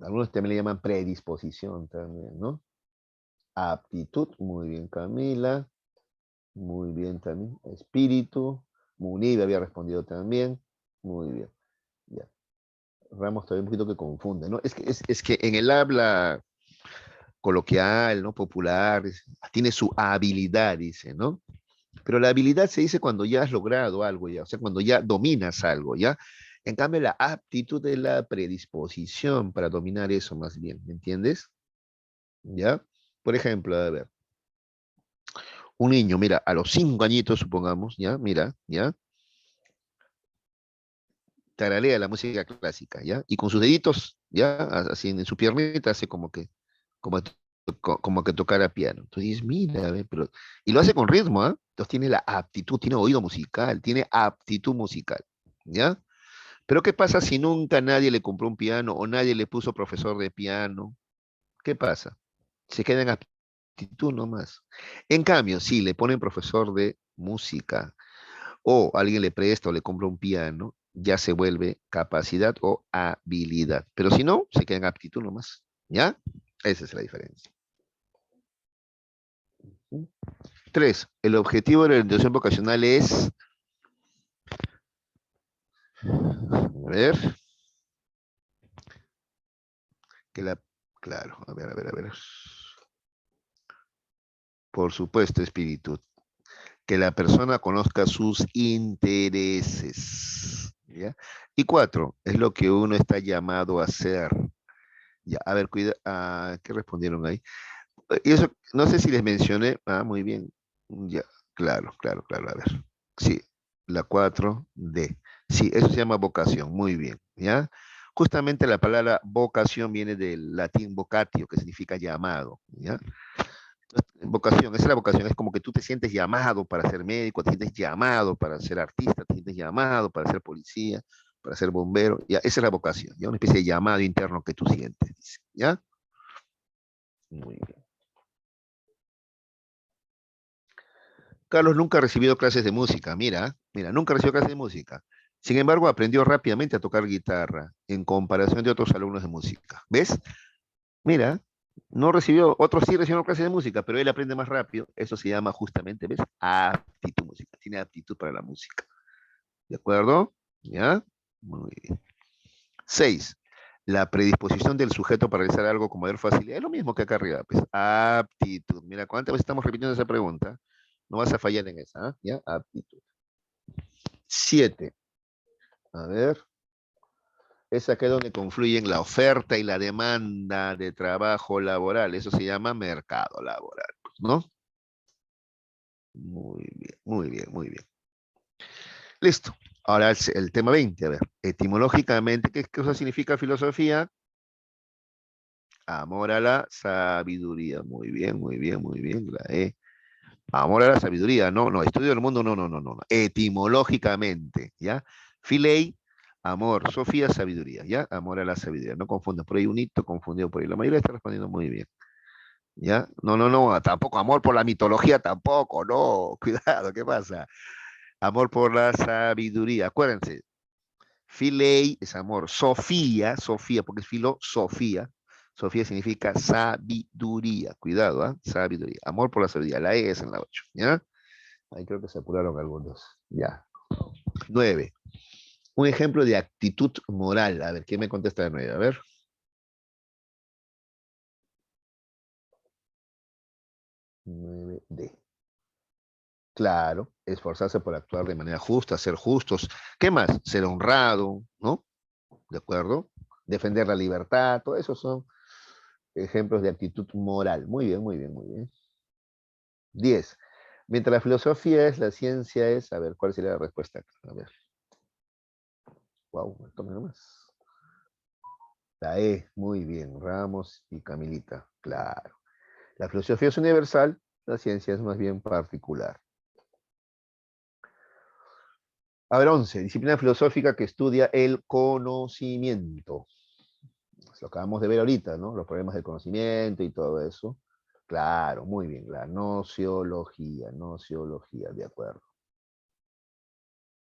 Algunos también le llaman predisposición también, ¿no? Aptitud, muy bien, Camila. Muy bien también. Espíritu. Munibe había respondido también. Muy bien. Ya. Ramos todavía un poquito que confunde, ¿no? Es que en el habla coloquial, ¿no? Popular, tiene su habilidad, dice, ¿no? Pero la habilidad se dice cuando ya has logrado algo, ya, o sea, cuando ya dominas algo, ¿ya? En cambio, la aptitud es la predisposición para dominar eso más bien, ¿me entiendes? ¿Ya? Por ejemplo, a ver, un niño, mira, a los 5 añitos, supongamos, ¿ya? Mira, ¿ya? Tararea la música clásica, ¿ya? Y con sus deditos, ¿ya? Así en su piernita, hace como, como que tocara piano. Entonces dices, mira, ve, pero... Y lo hace con ritmo, ¿ah? Entonces tiene la aptitud, tiene oído musical, tiene aptitud musical, ¿ya? Pero ¿qué pasa si nunca nadie le compró un piano o nadie le puso profesor de piano? ¿Qué pasa? Se queda en aptitud nomás. En cambio, si le ponen profesor de música o alguien le presta o le compra un piano, ya se vuelve capacidad o habilidad. Pero si no, se queda en aptitud nomás. ¿Ya? Esa es la diferencia. 3. El objetivo de la orientación vocacional es, a ver, que la, claro, a ver. Por supuesto, espíritu, que la persona conozca sus intereses. ¿Ya? Y 4, es lo que uno está llamado a hacer. Ya, a ver, cuida, ¿qué respondieron ahí? Y eso, no sé si les mencioné. Muy bien. Ya, claro. A ver. Sí, la 4D. Sí, eso se llama vocación. Muy bien. ¿Ya? Justamente la palabra vocación viene del latín vocatio, que significa llamado. ¿Ya? Vocación, esa es la vocación, es como que tú te sientes llamado para ser médico, te sientes llamado para ser artista, te sientes llamado para ser policía, para ser bombero, ya, esa es la vocación, ya, una especie de llamado interno que tú sientes, dice, ¿ya? Muy bien. Carlos nunca ha recibido clases de música, mira, nunca recibió clases de música. Sin embargo, aprendió rápidamente a tocar guitarra en comparación de otros alumnos de música. ¿Ves? Mira, no recibió, otros sí recibieron clases de música, pero él aprende más rápido. Eso se llama justamente, ¿ves? Aptitud música. Tiene aptitud para la música. ¿De acuerdo? ¿Ya? Muy bien. 6. La predisposición del sujeto para realizar algo con mayor facilidad. Es lo mismo que acá arriba, pues. Aptitud. Mira, ¿cuántas veces estamos repitiendo esa pregunta? No vas a fallar en esa, ¿ah? ¿Ya? Aptitud. 7. A ver. Es acá donde confluyen la oferta y la demanda de trabajo laboral. Eso se llama mercado laboral, ¿no? Muy bien. Listo. Ahora el tema 20, a ver. Etimológicamente, ¿qué cosa significa filosofía? Amor a la sabiduría. Muy bien. La E. Amor a la sabiduría, no, estudio del mundo, no. Etimológicamente, ¿ya? Filei, amor, Sofía, sabiduría, ¿ya? Amor a la sabiduría, no confundan, por ahí un hito confundido por ahí. La mayoría está respondiendo muy bien, ¿ya? No, tampoco amor por la mitología, tampoco, no, cuidado, ¿qué pasa? Amor por la sabiduría, acuérdense, Filei es amor. Sofía, porque es filosofía. Sofía significa sabiduría. Cuidado, ¿ah? Sabiduría. Amor por la sabiduría. La E es en la 8. ¿Ya? Ahí creo que se apuraron algunos. Ya. 9. Un ejemplo de actitud moral. A ver, ¿quién me contesta de 9? A ver. 9D. Claro, esforzarse por actuar de manera justa, ser justos. ¿Qué más? Ser honrado, ¿no? ¿De acuerdo? Defender la libertad, todo eso son ejemplos de actitud moral. Muy bien. 10. Mientras la filosofía es, la ciencia es, a ver, ¿cuál sería la respuesta acá? A ver. Wow, tome nomás. La E, muy bien, Ramos y Camilita, claro. La filosofía es universal, La ciencia es más bien particular. A ver, 11. Disciplina filosófica que estudia el conocimiento. Lo acabamos de ver ahorita, ¿no? Los problemas del conocimiento y todo eso. Claro, muy bien. La nociología, de acuerdo.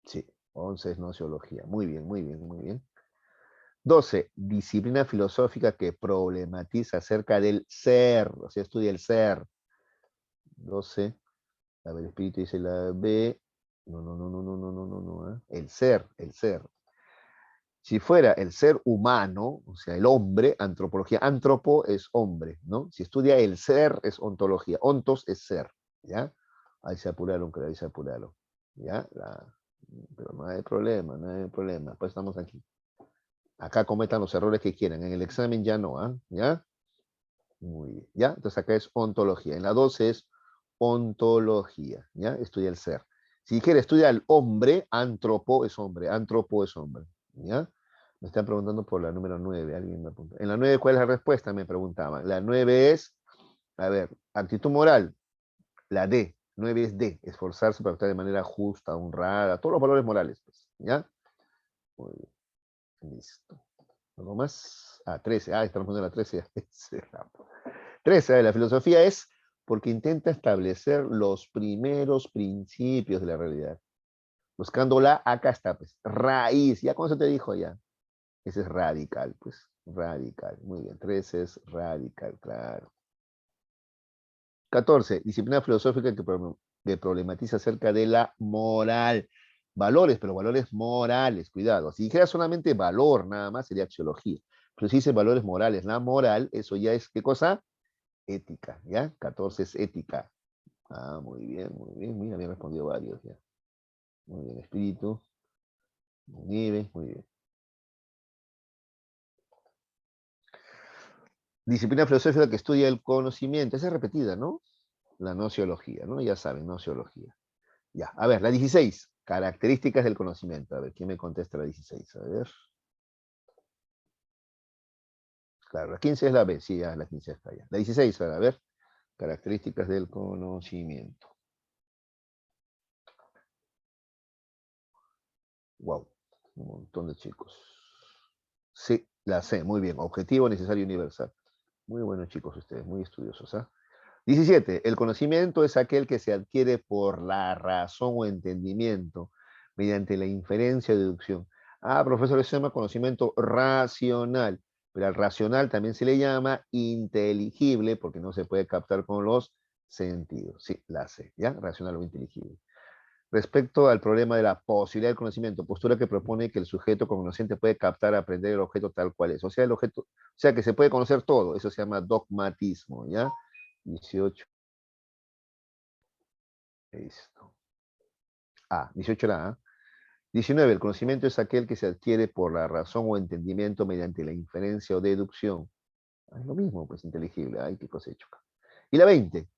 Sí, 11 es nociología. Muy bien, muy bien, muy bien. 12. Disciplina filosófica que problematiza acerca del ser, o sea, estudia el ser. 12. A ver, el espíritu dice la B. No. El ser, el ser. Si fuera el ser humano, o sea, el hombre, antropología, antropo es hombre, ¿no? Si estudia el ser es ontología, ontos es ser, ¿ya? Ahí se apuraron, creo, ahí se apuraron, ¿ya? Pero no hay problema, no hay problema, pues estamos aquí. Acá cometan los errores que quieran, en el examen ya no, ¿ah? ¿Ya? Muy bien, ¿ya? Entonces acá es ontología, en la 12 es ontología, ¿ya? Estudia el ser. Si quiere estudia el hombre, antropo es hombre, ¿ya? Me están preguntando por la número 9, alguien me apunta. En la 9, ¿cuál es la respuesta? Me preguntaban. La 9 es, a ver, actitud moral, la D. 9 es D, esforzarse para actuar de manera justa, honrada, todos los valores morales, pues, ¿ya? Muy bien, listo. ¿Algo más? 13, estamos poniendo la 13. 13, la filosofía es porque intenta establecer los primeros principios de la realidad. Buscando la, acá está, pues, raíz. Ya con eso te dijo ya. Ese es radical, pues, radical. Muy bien, 13 es radical, claro. 14, disciplina filosófica que problematiza acerca de la moral. Valores, pero valores morales, cuidado. Si dijera solamente valor, nada más sería axiología. Pero si dice valores morales, la moral, eso ya es, ¿qué cosa? Ética, ¿ya? 14 es ética. Muy bien, muy bien. Mira, había respondido varios ya. Muy bien, espíritu. Nieve, muy bien. Disciplina filosófica que estudia el conocimiento. Esa es repetida, ¿no? La nociología, ¿no? Ya saben, nociología. Ya, a ver, la 16. Características del conocimiento. A ver, ¿quién me contesta la 16? A ver. Claro, la 15 es la B. Sí, ya, la 15 está ya. La 16, a ver. Características del conocimiento. Wow, un montón de chicos. Sí, la C, muy bien. Objetivo, necesario, universal. Muy buenos chicos ustedes, muy estudiosos. 17. El conocimiento es aquel que se adquiere por la razón o entendimiento mediante la inferencia o deducción. Profesor, eso se llama conocimiento racional, pero al racional también se le llama inteligible porque no se puede captar con los sentidos. Sí, la C, ¿ya? Racional o inteligible. Respecto al problema de la posibilidad del conocimiento, postura que propone que el sujeto cognoscente puede captar, aprender el objeto tal cual es. O sea, que se puede conocer todo. Eso se llama dogmatismo, ¿ya? 18. Listo. 18 era A. 19. El conocimiento es aquel que se adquiere por la razón o entendimiento mediante la inferencia o deducción. Es lo mismo, pues inteligible. Ay, qué cosa he hecho acá. Y la 20.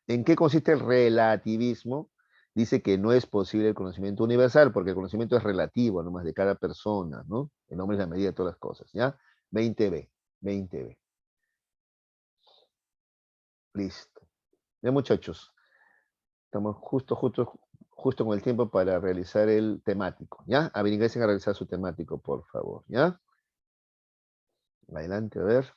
¿En qué consiste el relativismo? Dice que no es posible el conocimiento universal, porque el conocimiento es relativo, nomás de cada persona, ¿no? El nombre es la medida de todas las cosas, ¿ya? 20b, 20b. Listo. Ya, muchachos, estamos justo con el tiempo para realizar el temático, ¿ya? A ver, ingresen a realizar su temático, por favor, ¿ya? Adelante, a ver.